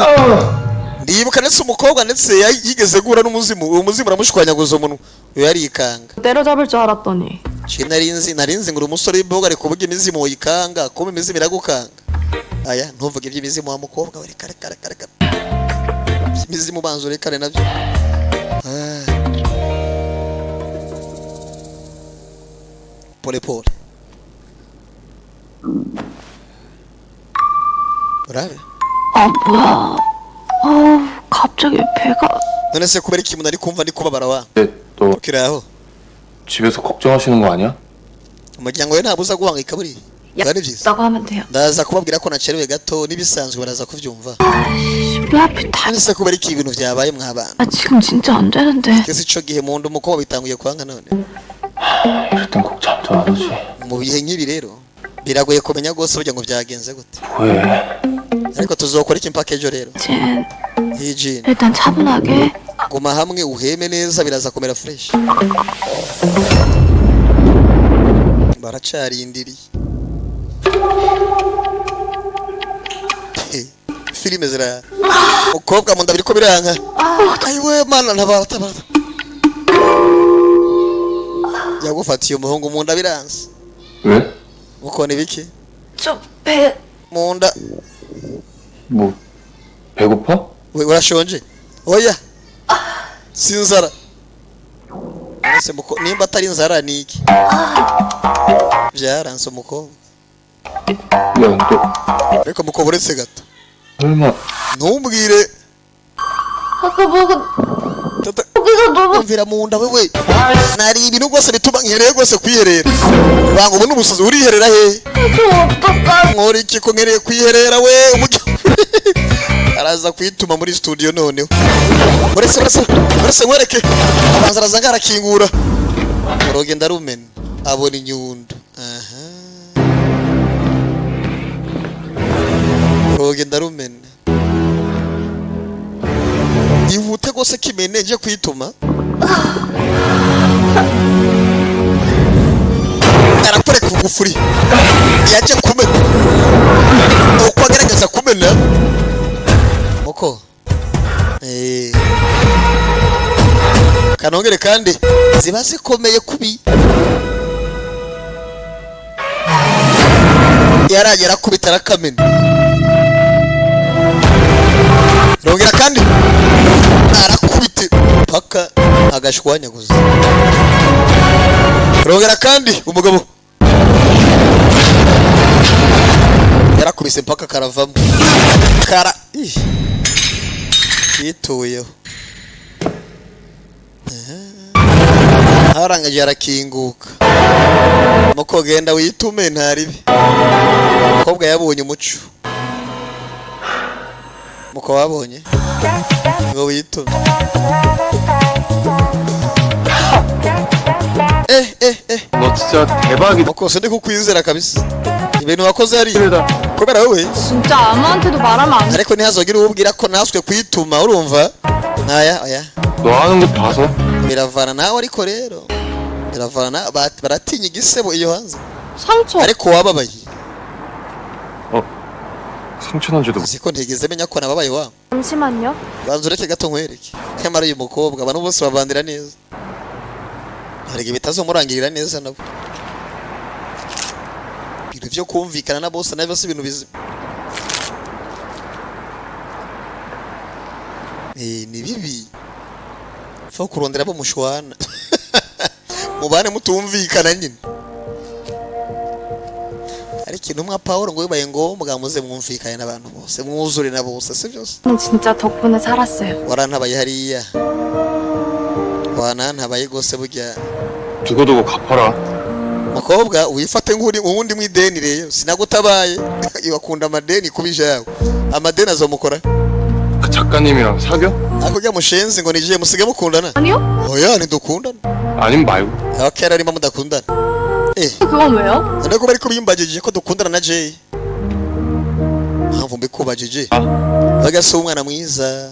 ndibuka ndetse umukobwa ndetse yigeze guhura n'umuzimu uwo muzimu uramushwanyaguza umuntu yari ikanga 때려잡을 줄 알았더니 narinzi ngo uri umusore w'imboga ariko uvuga imizimu woyikanga kuba imizimu iragukanga aya ntuvuge iby'imizimu wa mukobwa we reka imizimu banzo rekane nabyo pole urabe 뭐야. 갑자기 배가. none se kubera iki umuntu ari kumva ndi kubabara wa 너 kiraho 집에서 걱정하시는 거 아니야? umuryango we ntabuza guhangayika buri bari byiza 라고 하면 돼요. ndaza kubabwira ko nacerewe gato nibisanzwe baraza kuvyumva 왜 하필 다. none se kubera iki ibintu byabaye mwabana 아 지금 진짜 안 되는데. kese ico gihe mu nda umukobwa bitanguye kwanga none 이럴 땐 꼭 잠도 안 오지. mu bihe nk'ibi rero biragoye kumenya gose burya ngo byagenze gute 왜? ariko tuzokora iki mpaka ejo rero 젠 hijin 일단 차분하게. guma hamwe uheme neza biraza kumera fresh baracarindiriye filime zira mukobwa mu nda biriko biranka ayiwe mana ntabara yagufatiye umuhungu mu nda biranze 왜? mukone biki 좀 mu nda 뭐 배고파? we urashonje oya sinzara ese nimba atari inzara ni iki byaranze umukobwa 야, 너 ariko mukobwa uretse gato 설마 ntumbwire 아까 먹은 tata 고기가 너무. umvira mu nda wewe nari ibintu rwose bituma nkereye rwose kwiherera banga ubu n'ubusazi uriherera he nkora iki ko nkereye kwiherera we araza kwituma muri studio noneho uretse nkwereke abanza araza ngarakingura uroge ndarumena abona inyundo aha uroge ndarumena ihute gose kimene nje kwituma arakoreka ugufuri yaje kumena uko agerageza kumena muko kanongere kandi ziba zikomeye kubi yaragera kubitara kamena rongera kandi arakubite paka agashwanyaguza rongera kandi umugabo yarakubise mpaka karavamo kara yituyeho harangaje arakinguka muko genda witume ntaribi mukobwa yabonye umuco muko wabonye ngo witume 너 진짜 대박이다. muko sindi kukwizera kabisa ibintu wakoze ari kubera wowe 진짜 아무한테도 말하면 안 돼. ariko ntihazogire uwubwira ko naswe kwituma urumva naya oya 너 하는 거 봐서 biravana nawe ariko rero biravana baratinya igisebo iyo hanze 상처. ariko wababaye 상처난 줄도 siko ntigeze menya ko nababaye wa 잠시만요. banza ureke gato nkwereke nyamara uyu mukobwa abantu bose babandira neza hari igihe bitazomurangirira neza nabo ibintu byo kumvikana na bose nabyo si ibintu bizima ni bibi fa kurondera abo mushwana mubane mutumvikana nyine ariko intumwa Pawulo ngo bibaye ngombwa muze mwumvikane n'abantu bose mwuzure na bose si byose 진짜 덕분에 살았어요. warantabaye hariya wanantabaye gose burya 두고두고 갚아라. mukobwa wifate nk'uri uwundi mu ideni rero sinagutabaye iwakunda amadeni kubije yawe amadeni azomukora 그 작가님이랑 사겨? ako rya mushenzi ngo nije musige mukundana 아니요? oya ntidukundana 아님 말고. abakera arimo mudakundana 그건 왜요? none ko bari kubimbagije ko dukundana na Jay mpamvu mbikubajije bagase umwana mwiza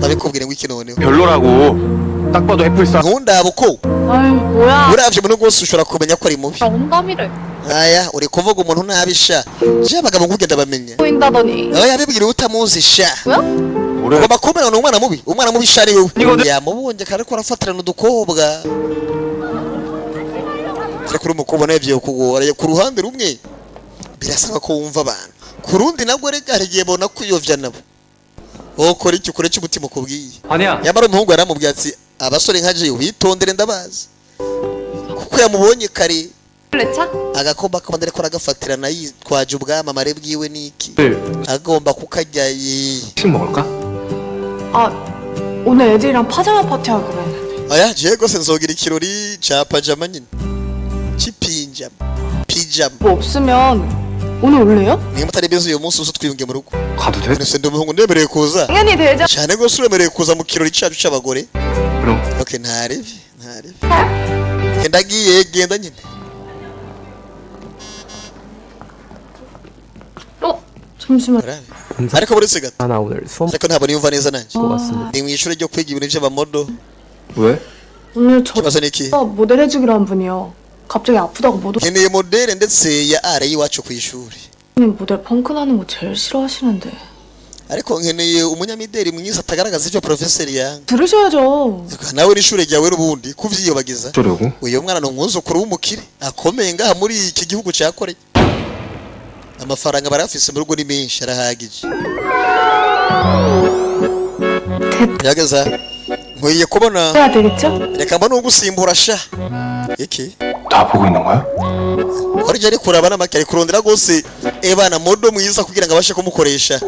nabikubwire ngo iki noneho 별로라고. 딱 봐도 애플사. nkundaba uko 아유 뭐야. uravye umuntu rwose ushobora kumenya ko ari mubi 농담이래. aya uri kuvuga umuntu nabisha je abagabo nkugenda bamenya 보인다더니. aho yabibwira utamuzi sha 뭐야? ugomba kumenya ni umwana mubi sha ari wewe yamubonye kandi ko arafatirana udukobwa ariko uri umukobwa nawe vyo kugora ku ruhande rumwe birasaba ko wumva abantu ku rundi nabwo rega hari igihe bona kwiyovya nabo okora iki ukore cy'umutima ukubwiye 아니야. yamara umuhungu yaramubwiye ati abasore nka je witondere ndabazi kuko yamubonye kare 레차? agakomba kabandere ko aragafatirana yitwaje ubwamamare bwiwe niki 네. agomba kukarya 식 먹을까? 아 오늘 애들이랑 파자마 파티 하기로 했는데. aya je gose nzogira ikirori ca pajama nyine cipinjama pijama 뭐 없으면 오늘 올래요? niba utari beza uyu munsi uza twiyunge mu rugo 가도 돼? nese ndi umuhungu ndemereye kuza 당연히 되죠. cyane gose uremereye kuza mu kirori cacu c'abagore 그럼. okay ntaribi ndagiye genda nyine 잠시만. Urabe. ariko buretse gato 나 오늘 수업 ariko ntabwo niyumva neza nanjye 같습니다. ni mu ishuri ryo kwiga ibintu by'abamodo 왜? 오늘 저 kibazo ni iki 모델 해주기로 한 분이요. 갑자기 아프다고 못 nkeneye modele ndetse ya are y'iwacu ku ishuri 오는 모델 펑크 나는 거 제일 싫어하시는데. ariko nkeneye umunyamideli mwiza atagaragaza ivyo profeseri yanga 들으셔야죠. nawe n'ishure ryawe n'ubundi kuvyiyobagiza 어쩌려고? uyu mwana ni umwuzukuru w'umukire akomeye ngaha muri iki gihugu cya Korea amafaranga barafise mu rugo ni menshi arahagije yageza nkwiye kubona 해야 되겠죠? reka mbona ugusimbura sha iki 다 보고 있는 거야? warije ari kuraba n'amake ari kurondera gose ebana modo mwiza kugira ngo abashe kumukoresha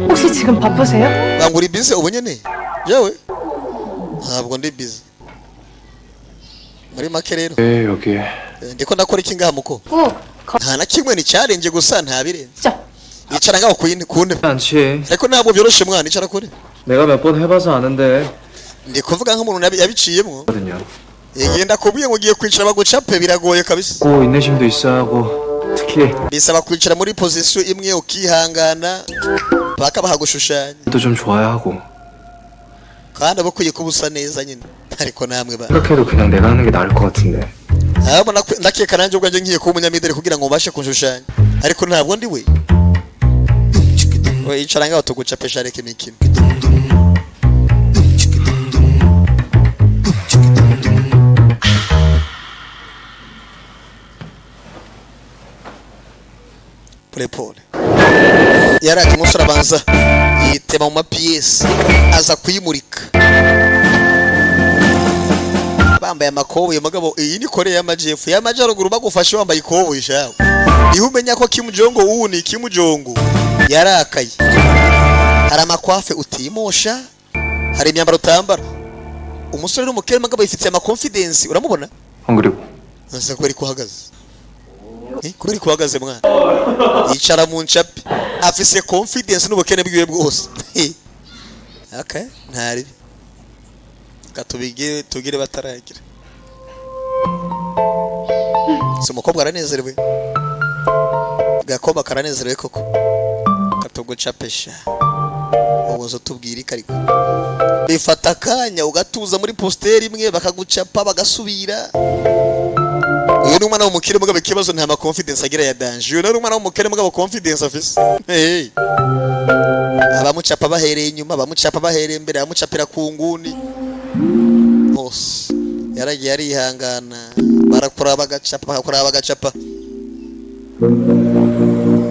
혹시 지금 바쁘세요? bangura ibize ubu nyene jewe ntabwo ndi busy muri make rero 네 여기. ndiko ndakora iki ngaha muko nta na kimwe ni challenge gusa ntabirenze 진짜. icara ngaho kunde 않지. ariko ntabwo byoroshe mwana icara kure 내가 몇 번 해봐서 아는데. ndi kuvuga nk'umuntu yabiciyemo 거든요. igenda kubuye ngo ugiye kwicara bagucape biragoye kabisa 꼭 인내심도 있어야 하고 특히 bisaba kwicara muri position imwe ukihangana baka bahagushushanya 또 좀 좋아야 하고. kandi abakwiye kubusa neza nyine ariko namwe ba 생각해도 그냥 내가 하는 게 나을 것 같은데. abo ndakeka nanjye ubwanjye ngiye kuba umunyamideli kugira ngo ubashe kunshushanya ariko ntabwo ndi we we icara ngaho tugucapesha reka imikino pole yaraje umusore abanza yitema mu mapiyesi aza kuyimurika bambaye amakoboyi mugabo iyi ni Korea y'amajyepfo y'amajyaruguru bagufashe wambaye ikoboyi shawe niho umenya ko Kim Jong ubu ni Kim Jong yarakaye hari amakwafe utimosha hari imyambaro utambara umusore n'umukere mugabo yifitiye ama confidence uramubona 안 그리고 nasa ko ari kuhagaze kubera kuhagaze mwana yicara mu ncapi afise confidence n'ubukene bwiwe bwose okay ntari katubige tugire bataragira so umukobwa aranezerewe gakoba karanezerewe koko katugucapesha ubuzo tubwira ikariko bifata kanya ugatuza muri posteri imwe bakagucapa bagasubira uyu ni umwana w'umukire mugabo ikibazo nta ma confidence agira ya danger uyu ni umwana w'umukire mugabo confidence afise abamucapa bahereye inyuma abamucapa bahereye imbere abamucapira ku nguni bose yaragiye arihangana barakora bagacapa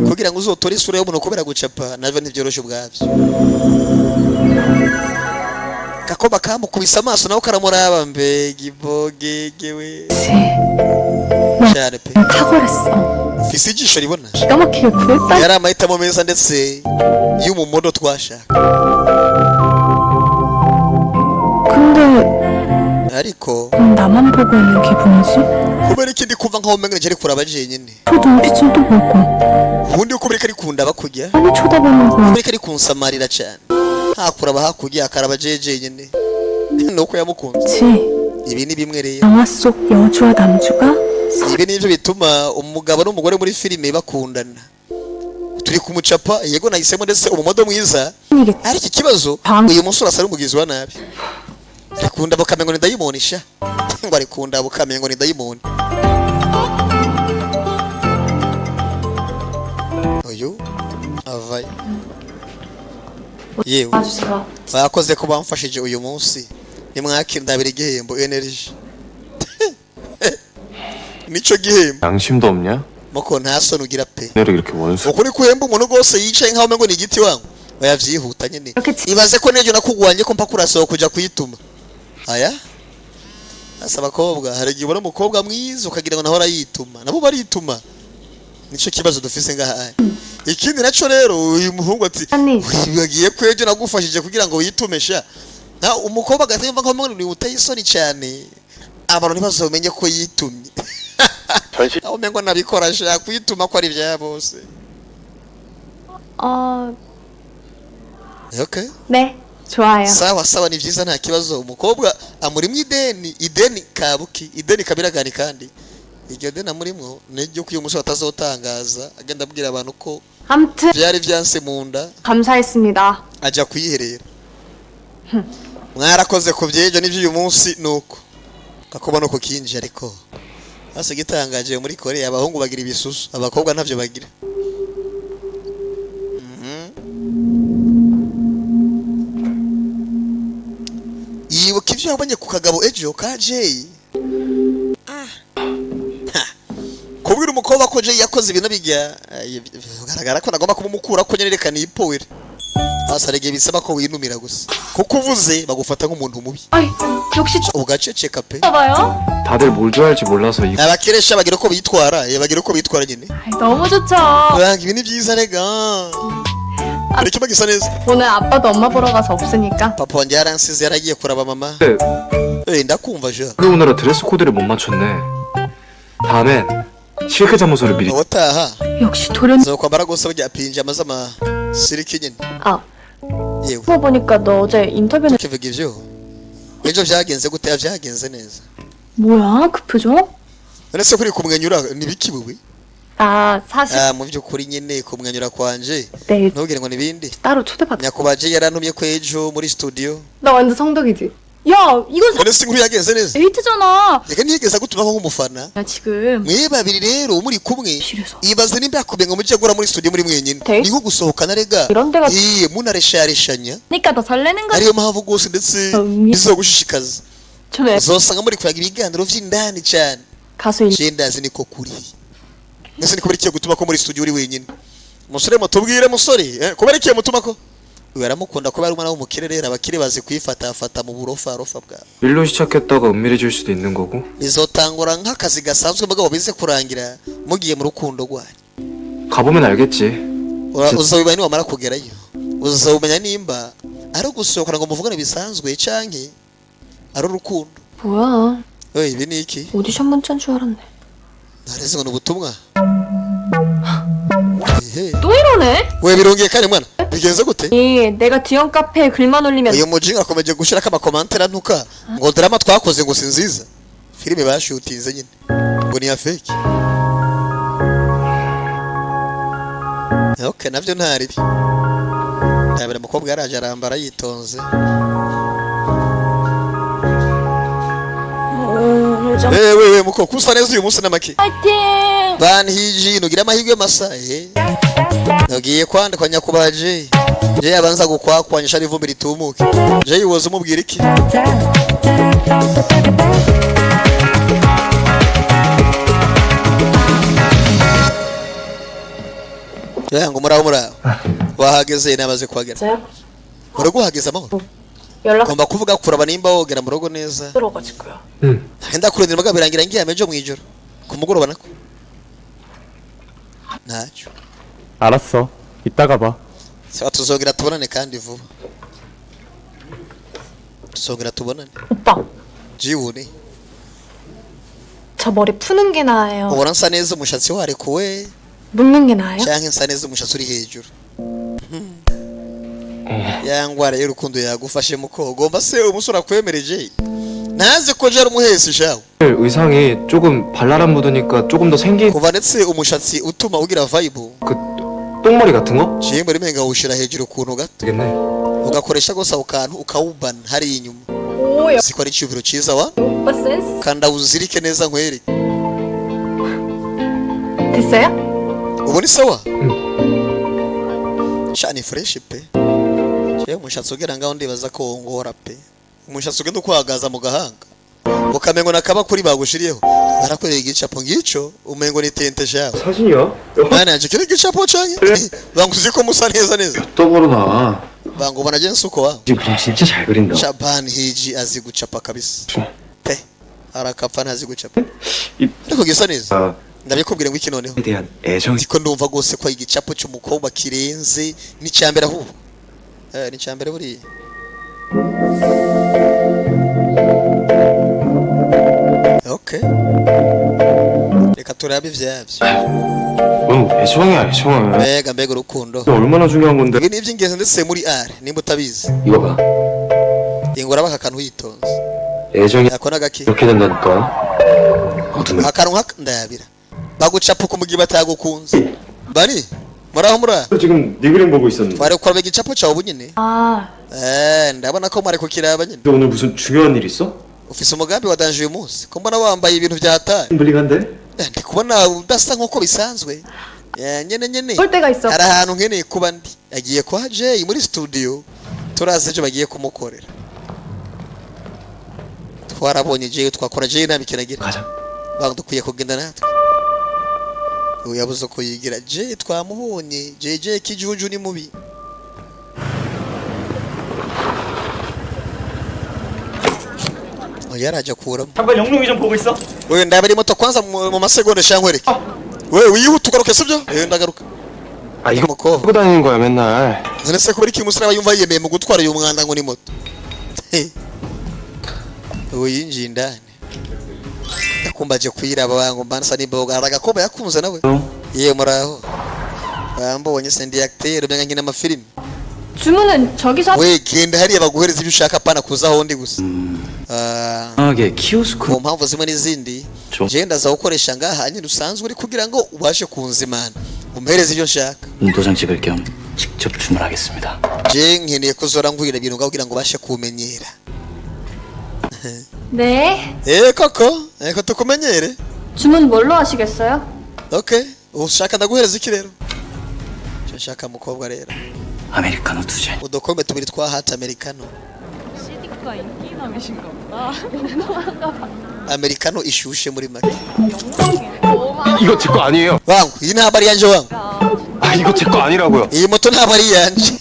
kugira ngo uzotore isura y'umuntu kubera gucapa navyo ntivyoroshe ubwavyo gakoba kamukubise amaso nawe karamuraba mbega ibogegewe cyane pe 탁월했어. ufise ijisho ribona 기가 막히게 구했다. yari amahitamo meza ndetse y'umumodo twashaka 근데 ariko 나만 보고 있는 기분이지? kubera ikindi kumva nkaho umenga ari kuraba jenyine 저 눈빛은 또 뭘까? ubundi uko biri kari kundaba kujya 많이 쳐다보는 거야. biri kari kunsamarira cyane hakuraba hakujya akaraba jenyine nuko yamukunze 그치? ibi ni bimwe rero 영화 속 여주와 남주가 ibi nivyo bituma umugabo n'umugore muri filime bakundana turi kumucapa yego nahisemo ndetse umumodo mwiza ariko ikibazo uyu musore asa n'umugizi wa nabi arikunda bukamengo ni dayimoni sha ngo arikunda bukamengo ni dayimoni uyu avaye yewe bakoze ko bamfashije uyu munsi nimwakindabira igihembo energy nico gihembo 양심도 없냐? moko nta soni ugira pe 내를 이렇게 원수 ukuri kuhemba umuntu rwose yicaye nkaho mengo ni igiti wangu bayavyihuta nyene ibaze ko nejo nakugwanye ko mpaka urasohoka kuja kuyituma aya asa abakobwa hari igihe ubona umukobwa mwiza ukagira ngo naho arayituma nabo barituma nico kibazo dufise ngaha ikindi naco rero uyu muhungu ati wibagiye ko ejo nagufashije kugira ngo witumesha na umukobwa agatemba nkaho mengo ni uteye isoni cyane abantu ntibazamenye ko yitumye aho mengo nabikora shaka kwituma ko ari bya bose okay 네, 좋아요. sawa sawa ni vyiza nta kibazo umukobwa amurimwe ideni kabuki ideni kabiragani kandi iryo deni amurimwo n'iryo kuyo musore atazotangaza agenda abwira abantu ko 아무튼 vyari vyanse munda 감사했습니다. aja kuyiherera mwarakoze ku vyejo n'ivyo uyu munsi nuko kakoba no kukinje ariko ase gitangaje muri Korea abahungu bagira ibisusu abakobwa ntavyo bagira yibuka ivyo yabonye ku kagabo ejo ka Jay kubwira umukobwa ko Jay yakoze ibintu bijya bigaragara ko nagomba kumumukura ko nyerekana ipowera asarege bisaba ko winumira gusa kuko uvuze bagufata nk'umuntu mubi 아이, 역시 ugaceceka pe 좋아요. 다들 뭘 좋아할지 몰라서 이 abakiresha bagira uko bitwara bagira uko bitwara nyine 아이, 너무 좋죠. uranga ibintu byiza rega ariko bagisa neza 오늘 아빠도 엄마 보러 가서 없으니까 papa wanjye yaransize yaragiye kuraba mama ndakumva je 오늘은 드레스 코드를 못 맞췄네. 다음엔 실크 잠옷으로 미리 utaha 역시 도련. zokwambara gusa bajya pinjama z'ama siliki nyine 아, yewe 그거 보니까 너 어제 인터뷰는 kivuga ivyo ejo vyagenze gute vyagenze neza 뭐야 그 표정? none se kuri kumwenyura nibiki bubi 나 사실 mu byukuri nyine kumwenyura kwanje 내일 ntugire ngo nibindi 따로 초대받. nyakubaje yarantumye ko ejo muri studio 나 완전 성덕이지. 야 이건 none se inkuru yagenze neza 데이트잖아. reka niyigeza gutumaho nk'umufana 야 지금 mwe babiri rero muri kumwe 실에서 ibaze nimba yakubwiye ngo mujye gura muri studio muri mwenyine Date? ni nko gusohokana rega 이런 데가 munareshareshanya 그러니까 더 설레는 거지. ariyo mpamvu rwose ndetse bizogushishikaza 전에 uzosanga muri kuraga ibiganiro vy'indani cyane 가수 일 je ndazi niko kuri ese niko barikiye gutuma ko muri studio uri wenyine musore mutubwire musore ko barikiye mutuma ko yaramukunda ko bari umwana w'umukire rero abakire bazi kwifata mu burofa bwa 일로 시작했다가 은밀해질 수도 있는 거고. bizotangura nk'akazi gasanzwe mugabo bize kurangira mugiye mu rukundo rwanyu 가보면 알겠지. uzabimenya niwamara kugerayo uzabimenya nimba ari ugusohokana ngo muvugane bisanzwe canke ari urukundo 뭐야? ibi ni iki 오디션 문자인 줄 알았네. nareze ngo ni ubutumwa 또 이러네? 왜 birongeye kandi mwana bigenze gute 내가 디언 카페에 글만 올리면 uyu mujinga akomeje gushirako amakomantera ntuka ngo drama twakoze ngo si nziza filime bashutinze nyine ngo ni ya fake okay navyo ntaribi ndabira umukobwa yaraje arambara yitonze we mukoko usa neza uyu munsi n'amaki 파이팅. bani hiji nugira amahirwe masa nagiye kwandikwa nyakubaje je abanza gukwakwanyisha rivumbi ritumuke je yiwoza umubwira iki ngo muraho wahageze namaze kuhagera murugo hageze amahoro 연락 ngomba kuvuga kuraba nimba wogera mu rugo neza 들어가지고요. enda kurindira mbaga birangira ngiye amejo mu ijoro ku mugoroba nako ntacyo 알았어. 이따가 봐. saba tuzongera tubonane kandi vuba tuzongera tubonane 오빠, jiwuni 저 머리 푸는 게 나아요? ubona nsa neza umushatsi warekuwe 묶는 게 나아요? canke nsa neza umushatsi uri hejuru ya ngwara y'urukundo yagufashe muko ugomba se umusore akwemereje naze ko je ari umuhesi shawe 의상이 조금 발랄한 무드니까 조금 더 생긴 kuva ndetse umushatsi utuma ugira vibe 그 똥머리 같은 거? Jewe muri menga ushira hejuru kuntu gato 되겠네. ugakoresha gusa ukantu ukawubana hari inyuma 오, siko ari cyubiro cyiza wa 오빠 센스. kanda uzirike neza nkwereke 됐어요? ubu ni sawa shani fresh pe jewe umushatsi ugera ngaho ndibaza ko wongora pe umushatsi ugenda ukwagaza mu gahanga ukamengo nakaba kuri bagushiriyeho barakoreye igicapo ngico umengo ni tente shawe 사진이야? bana nje kiri gicapo canke banguzi ko musa neza neza 떡으로 나와. bango banaje nsuko wa 지금 그림 진짜 잘 그린다. Shaban hiji azi gucapa kabisa pe arakapfa ntazi gucapa 이- ariko gisa neza 아, ndabikubwira ngo iki noneho 에 대한 애정이 ndiko ndumva gose ko igicapo cy'umukobwa kirenze n'icyambere ahubwo n'icyambere buri okay reka turabe ivyavyo 뭔 애정이야 애정은. mbega urukundo 이게 얼마나 중요한 건데? ibi ni iby'ingenzi ndetse muri R nimba utabizi 이거 봐. ingora baka kantu witonze 애정이 ako nagaki 이렇게 된다니까. 어둠에 akantu haka ndayabira bagucapa ku mugihe batagukunze bani muraho mura 지금 네 그림 보고 있었는데. bari gukora igicapo cyawe ubu nyine 아, ndabona ko mwari kukiraba nyine 너 오늘 무슨 중요한 일 있어? ufise umugambi wa danje uyu munsi ko mbona wambaye ibintu byataye 블링한데? ndi kubona udasa nk'uko bisanzwe nyene 볼 때가 있어. hari ahantu nkeneye kuba ndi yagiye kwa Jay muri studio turazi ejo bagiye kumukorera twarabonye Jay twakora Jay nabikinagira 가자. dukwiye kugenda natwe uyu yabuze ko yigira Jay twamubonye Jay kijuju ni mubi yaraje kuramo 잠깐 영롱이 좀 보고 있어. wewe ndabari moto kwanza mu masegonda shankwereke wewe wihuta ugaruke sibyo ndagaruka 아 이거 먹고. 하고 다니는 거야 맨날. none se kubera iki umusore aba yumva yemeye mu gutwara uyu mwanda ngo ni moto uwo yinjiye indani yakumbaje kwiraba wangu mbansa n'imboga aragakoba yakunze nawe yewe muraho bambonye se ndi acteur umenga nkina amafilimi 주문은 저기서 we genda hariya baguhereza ibyo ushaka pana kuza aho ndi gusa 강하게 키오스크. ku mpamvu zimwe n'izindi je ndaza gukoresha ngaha nyine usanzwe uri kugira ngo ubashe kunzimana umpereze ibyo nshaka 도장 찍을 겸 직접 주문하겠습니다. je nkeneye kuzora ngwira ibintu ngaho kugira ngo ubashe kumenyera 네. koko tukumenyere 주문 뭘로 하시겠어요? okay ushaka ndaguhereza iki rero cyo nshaka mukobwa rero 아메리카노 2잔. udukombe tubiri twa hot americano CD가 인기남이신가 보다. americano ishushe muri make 이거 제 거 아니에요. wangu iyi ntabwo ari yanje wangu 아 이거 제 거 아니라고요. iyi moto ntabwo ari yanje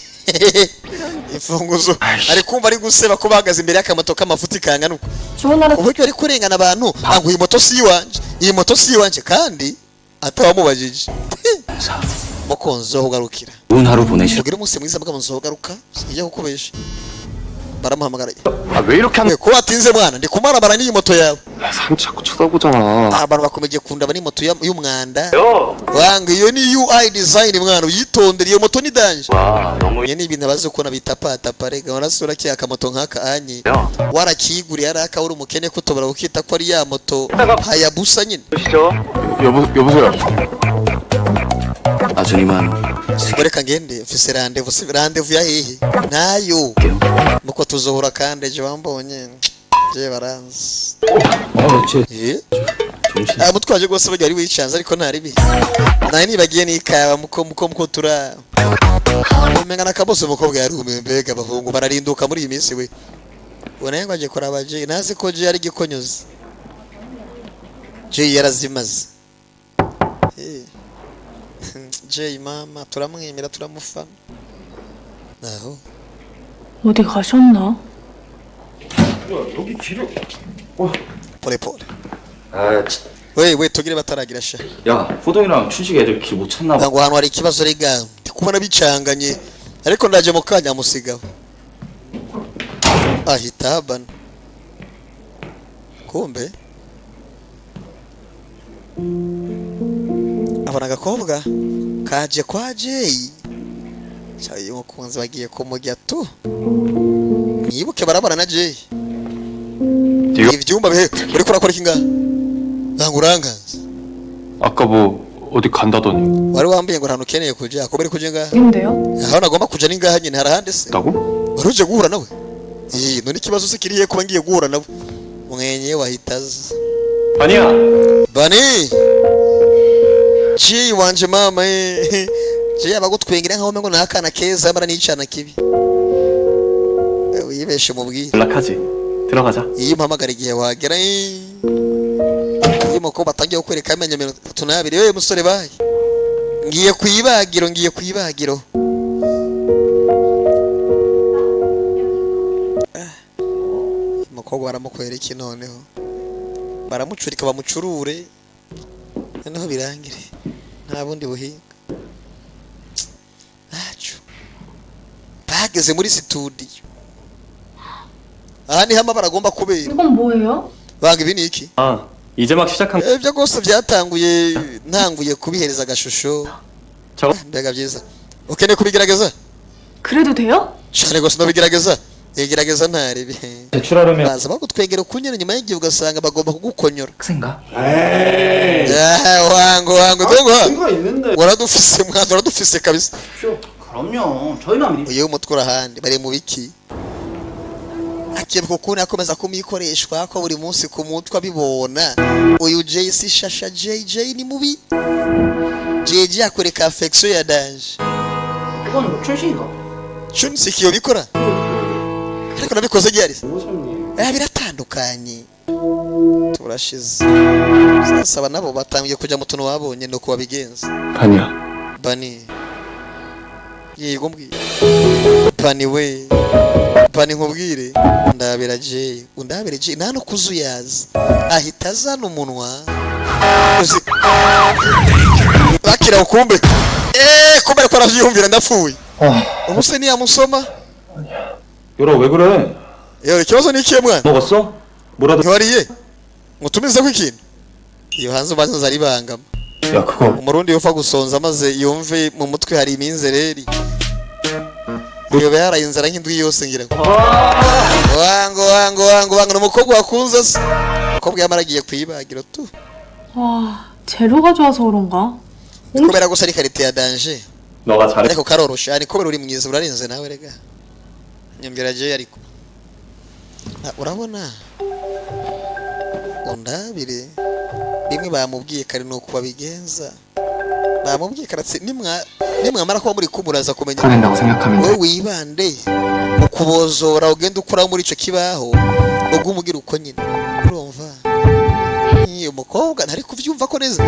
imfunguzo ari kumva ari guseba ko bahagaze imbere y'akamoto k'amafuti kangana uko 주문하러 uburyo ari kurengana abantu ngo iyi moto si iwanje iyi moto si iwanje kandi atawamubajije mukunzi wo kugarukira 좋은 하루 보내시라. ugira umunsi mwiza mbwa muzogaruka sinjya kukubesha baramuhamagara 아 왜 이렇게 하는? ko watinze mwana ndi kumarabara n'iyi moto yawe 사람 자꾸 쳐다보잖아. abantu bakomeje kundaba n'imoto y'umwanda wanga iyo ni UI design mwana uyitondere iyo moto ni danje 와 너무. ye ni ibintu abazi ukuntu bitapatapa rega warasura kiya akamoto nk'aka anye warakiguriye ari akawuri umukene kutobora ukita ko ari ya moto hayabusa nyine 여보세요. 아주님만 reka ngende mfise randevu ya hehe nayo 쓸게요. muko tuzohura kandi ejo bambonye je baranzi 정신. mutwaje rwose bajya ari wicanze ariko ntari bi naye nibagiye n'ikawa muko tura umenga nakabose umukobwa yari mbega abahungu bararinduka muri iyi minsi we ubona ngo aje kuraba je nazi ko je ari gikonyozi je yarazimaze je mama turamwemera turamufana naho 어디 가셨나? 여기 길을. pole pole 아, we tugire bataragira sha 야, 호동이랑 춘식 애들 길 못 찾나 봐. ngo hano hari ikibazo rega ndi kubona bicanganye ariko ndaje mu kanya musigaho ahita habana kumbe abana agakobwa kaje kwa Jay cyayi mukunzi bagiye kumujya tu mwibuke barabana na Jay ivyumba bihe uri kurakora kinga ntangurangaza 아까 뭐 어디 간다더니. wari wambiye ngo nta ukeneye kujya ko bari kujya ngaha 인데요? aho nagomba kujya ni ngaha nyine hari ahandi se 있다고? wari uje guhura nawe none ikibazo se kiriye kuba ngiye guhura nawe mwenye wahitaza 아니야. Bani Chi wanje mama Je abagutwengera nkaho mengo nakana keza mara nicana kibi Wibeshe mubwira 연락하지. 들어가자. Iyi mpamagara igihe wagera Iyi mukobwa atangiye kwereka amenyo 32 wewe musore bayi Ngiye kwibagiro Mukobwa baramukwereka noneho baramucurika bamucurure noneho birangire nta bundi buhinga nacu bageze muri studio aha ni hama baragomba kubera 이건 뭐예요? banga ibi niki 아, 이제 막 시작한. ibyo gose byatanguye ntanguye kubihereza agashusho 저거 mbega byiza ukeneye kubigerageza 그래도 돼요? cyane gose no bigerageza yegerageza ntaribi 제출하려면 baza bagutwegera kunyera nyuma y'igihe ugasanga bagomba kugukonyora 학생가? wangu dongo 이거 있는데. waradufise mwana waradufise kabisa 그럼요. 저희는 아무리. uyu mutwe urahandi bari mu biki akibuka ukuntu akomeza kumikoreshwa ko buri munsi ku mutwe abibona uyu JC Shasha JJ ni mubi JJ akoreka affection ya danger 이건 뭐 출신이가. chunsi kiyo bikora ariko nabikoze ryari biratandukanye turashize sasa nabo batangiye kujya mu tuntu babonye no kuba bigenza 아니야. Bani yego mbwira Bani we Bani nkubwire ndabira J nta no kuzuyaza ahita azana umunwa bakira ukumbe kumbe ko aravyumvira ndapfuye ubuse ni yamusoma 요라 왜 그래? ikibazo ni ikihe mwana 먹었어? 뭐라도. ntiwariye mutumizeho ikintu iyo hanze ubanza ari bangama 야 그거. umurundi yofa gusonza maze yumve mu mutwe hari iminzereri uyobe yaraye inzara nk'indwi yose ngira wango umukobwa wakunze se umukobwa yamaragiye kuyibagiro tu 와, 재료가 좋아서 그런가? kubera gusa ari karite ya danger 너가 잘해. ariko karorosha ariko kubera uri mwiza urarenze nawe rega nyambira je ariko urabona undabire bimwe bamubwiye kare no kuba bigenza bamubwiye karatse nimwamara kuba muri kumuraza kumenya 풀어낸다고 생각하면 wowe 돼. wibande ukubozora ugenda ukora muri ico kibaho ubwo umugira uko nyine urumva umukobwa ntari kuvyumva ko neza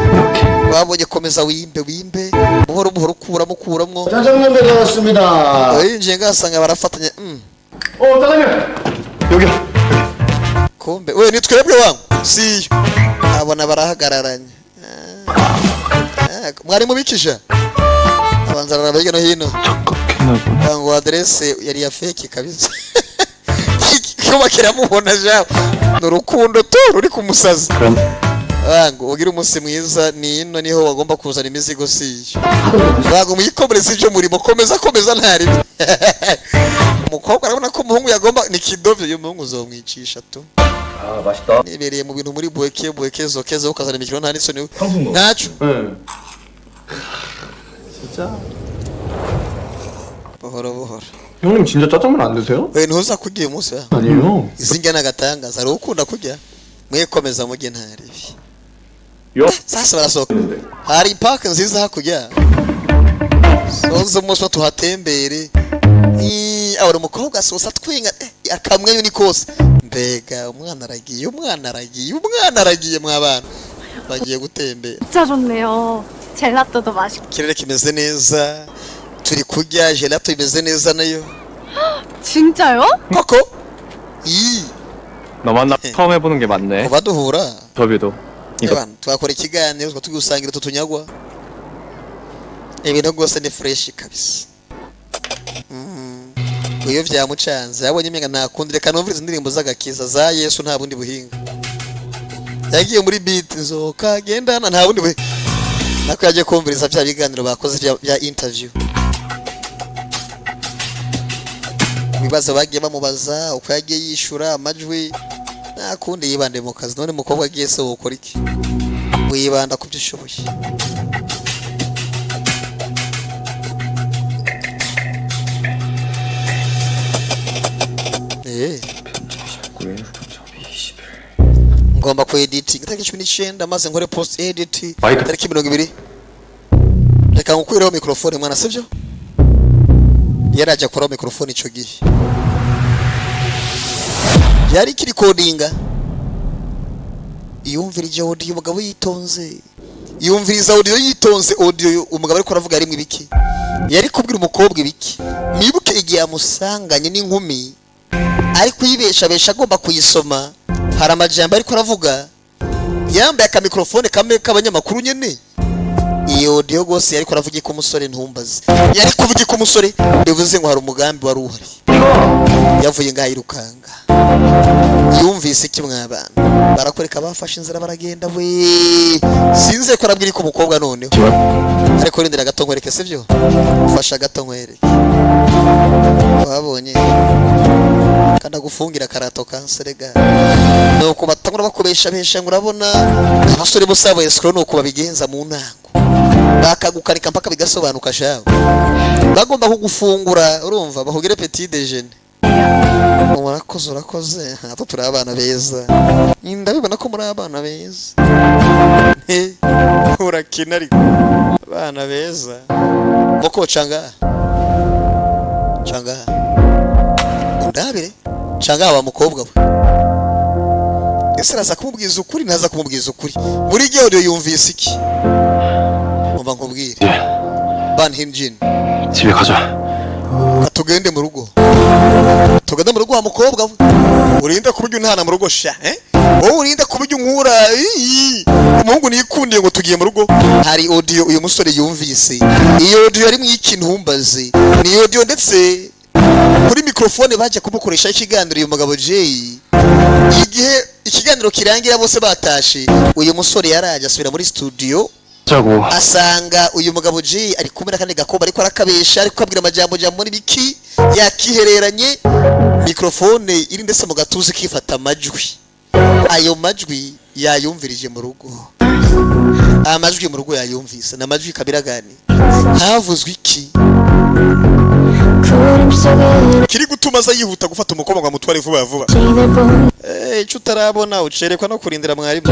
wabonye komeza wimbe buhoro ukuramwo 짜장면 배달왔습니다. yinjiye ngasanga barafatanya 짜장면. 여기야. kumbe we ni twebwe wangu siyo abona barahagararanye mwari mubikisha abanzarana hirya no hino wangu adresse yari ya fake kabisa kuba kiramubona jaho n'urukundo tu ruri kumusaza wangu ugira umunsi mwiza ni ino niho wagomba kuzana imizigo siyo wangu muyikomereza ibyo murimo komeza ntari umukobwa arabona ko umuhungu yagomba ni kidovyo uyu muhungu uzomwicisha tu 아 맛있다. nibereye mu bintu muri buweke zokeza ukazana imikino nta n'isoni ntacu 응. buhoro 형님 진짜 짜장면 안 드세요? we ntuza kurya uyu munsi wa 아니에요. izi njya n'agatangaza ari ukunda kurya mwikomeza mujye ntaribi 요. sasa barasohoka hari park nziza hakurya soze umunsi tuhatembere abona umukobwa asosa atwenga akamwenyu ni kose mbega umwana aragiye mw'abana bagiye gutembera 진짜 좋네요. 젤라또도 맛있고. ikirere kimeze neza turi kurya gelato imeze neza nayo 진짜요? koko 너 만나 처음 해보는 게 맞네. kuva duhura 저비도. 이거 abantu twakora ikiganiro tugusangira utu tunyagwa ibintu rwose ni fresh kabisa iyo byamucanze yabonye imenga ntakundi reka numviriza indirimbo z'agakiza za Yesu nta bundi buhinga yagiye muri beat nzoka gendana nta bundi buhinga nako yagiye kumviriza bya biganiro bakoze bya interview ibibazo bagiye bamubaza uko yagiye yishura amajwi nta kundi yibande mu kazi none mukobwa agiye se ukora iki wibanda ku ibyo ushoboye. Ngomba ku edit tariki 19 maze nkore post edit tariki 20. Reka ngukwireho microphone mwana sivyo? Yaraje akora microphone ico gihe. Yari kiri codinga. Yumvirije audio umugabo yitonze. Yumviriza audio yitonze, audio umugabo ariko aravuga ari mwibiki. Yari kubwira umukobwa ibiki. Nibuke igihe amusanganye n'inkumi. Ari kuyibesha agomba kuyisoma. Hari amajambo ariko aravuga. Yambaye aka microphone kamwe k'abanyamakuru nyene. Iyo audio gose yari aravuga ko umusore ntumbaze. Yari kuvuga ko umusore bivuze ngo hari umugambi wari uhari. Yavuye ngahirukanga. Yumvise kimwabana. Barakoreka bafashe inzira baragenda we. Sinze ko arabwira ko umukobwa none. Ariko rindira gato nkwereke sivyo? Ufasha gato nkwereke. Wabonye. Kandi gufungira karato kanserega. Nuko batangura bakubesha besha ngurabona abasore bose abo escrow nuko babigenza mu ntango. Bakagukarika mpaka bigasobanuka shawe. Bagomba kugufungura urumva bahugire petit déjeuner. Urakoze hato turi abana beza. Ndabibona ko muri abana beza. Urakina ariko abana beza. Boko canga. Ndabire canga wa mukobwa we. Ese raza kumubwiza ukuri naza kumubwiza ukuri. Muri gihe audio yumvise iki? Umva nkubwire. Ban Hinjin. 집에 가자. Tugende mu rugo. Tugende mu rugo wa mukobwa we. Urinda kubujya untana mu rugo sha, Wowe urinda kubujya unkura. Umuhungu nikundiye ngo tugiye mu rugo. Hari audio uyu musore yumvise. Iyo audio yari mwikintu humbaze. Ni audio ndetse kuri microphone baje kumukoresha ikiganiro uyu mugabo Jay. Igihe ikiganiro kirangira bose batashe, uyu musore yaraje asubira muri studio. Asanga uyu mugabo Jay ari kumwe nakandi gakoba ariko arakabesha ariko abwira amajambo jambo n'ibiki yakihereranye. Microphone iri ndetse mu gatuzi kifata amajwi. Ayo majwi yayumvirije mu rugo. Amajwi mu rugo yayumvise na majwi kabiragani. Havuzwe iki? Kiri gutuma aza yihuta gufata umukobwa ngo mutware vuba vuba. Icyo utarabona ucerekwa no kurindira mwarimu.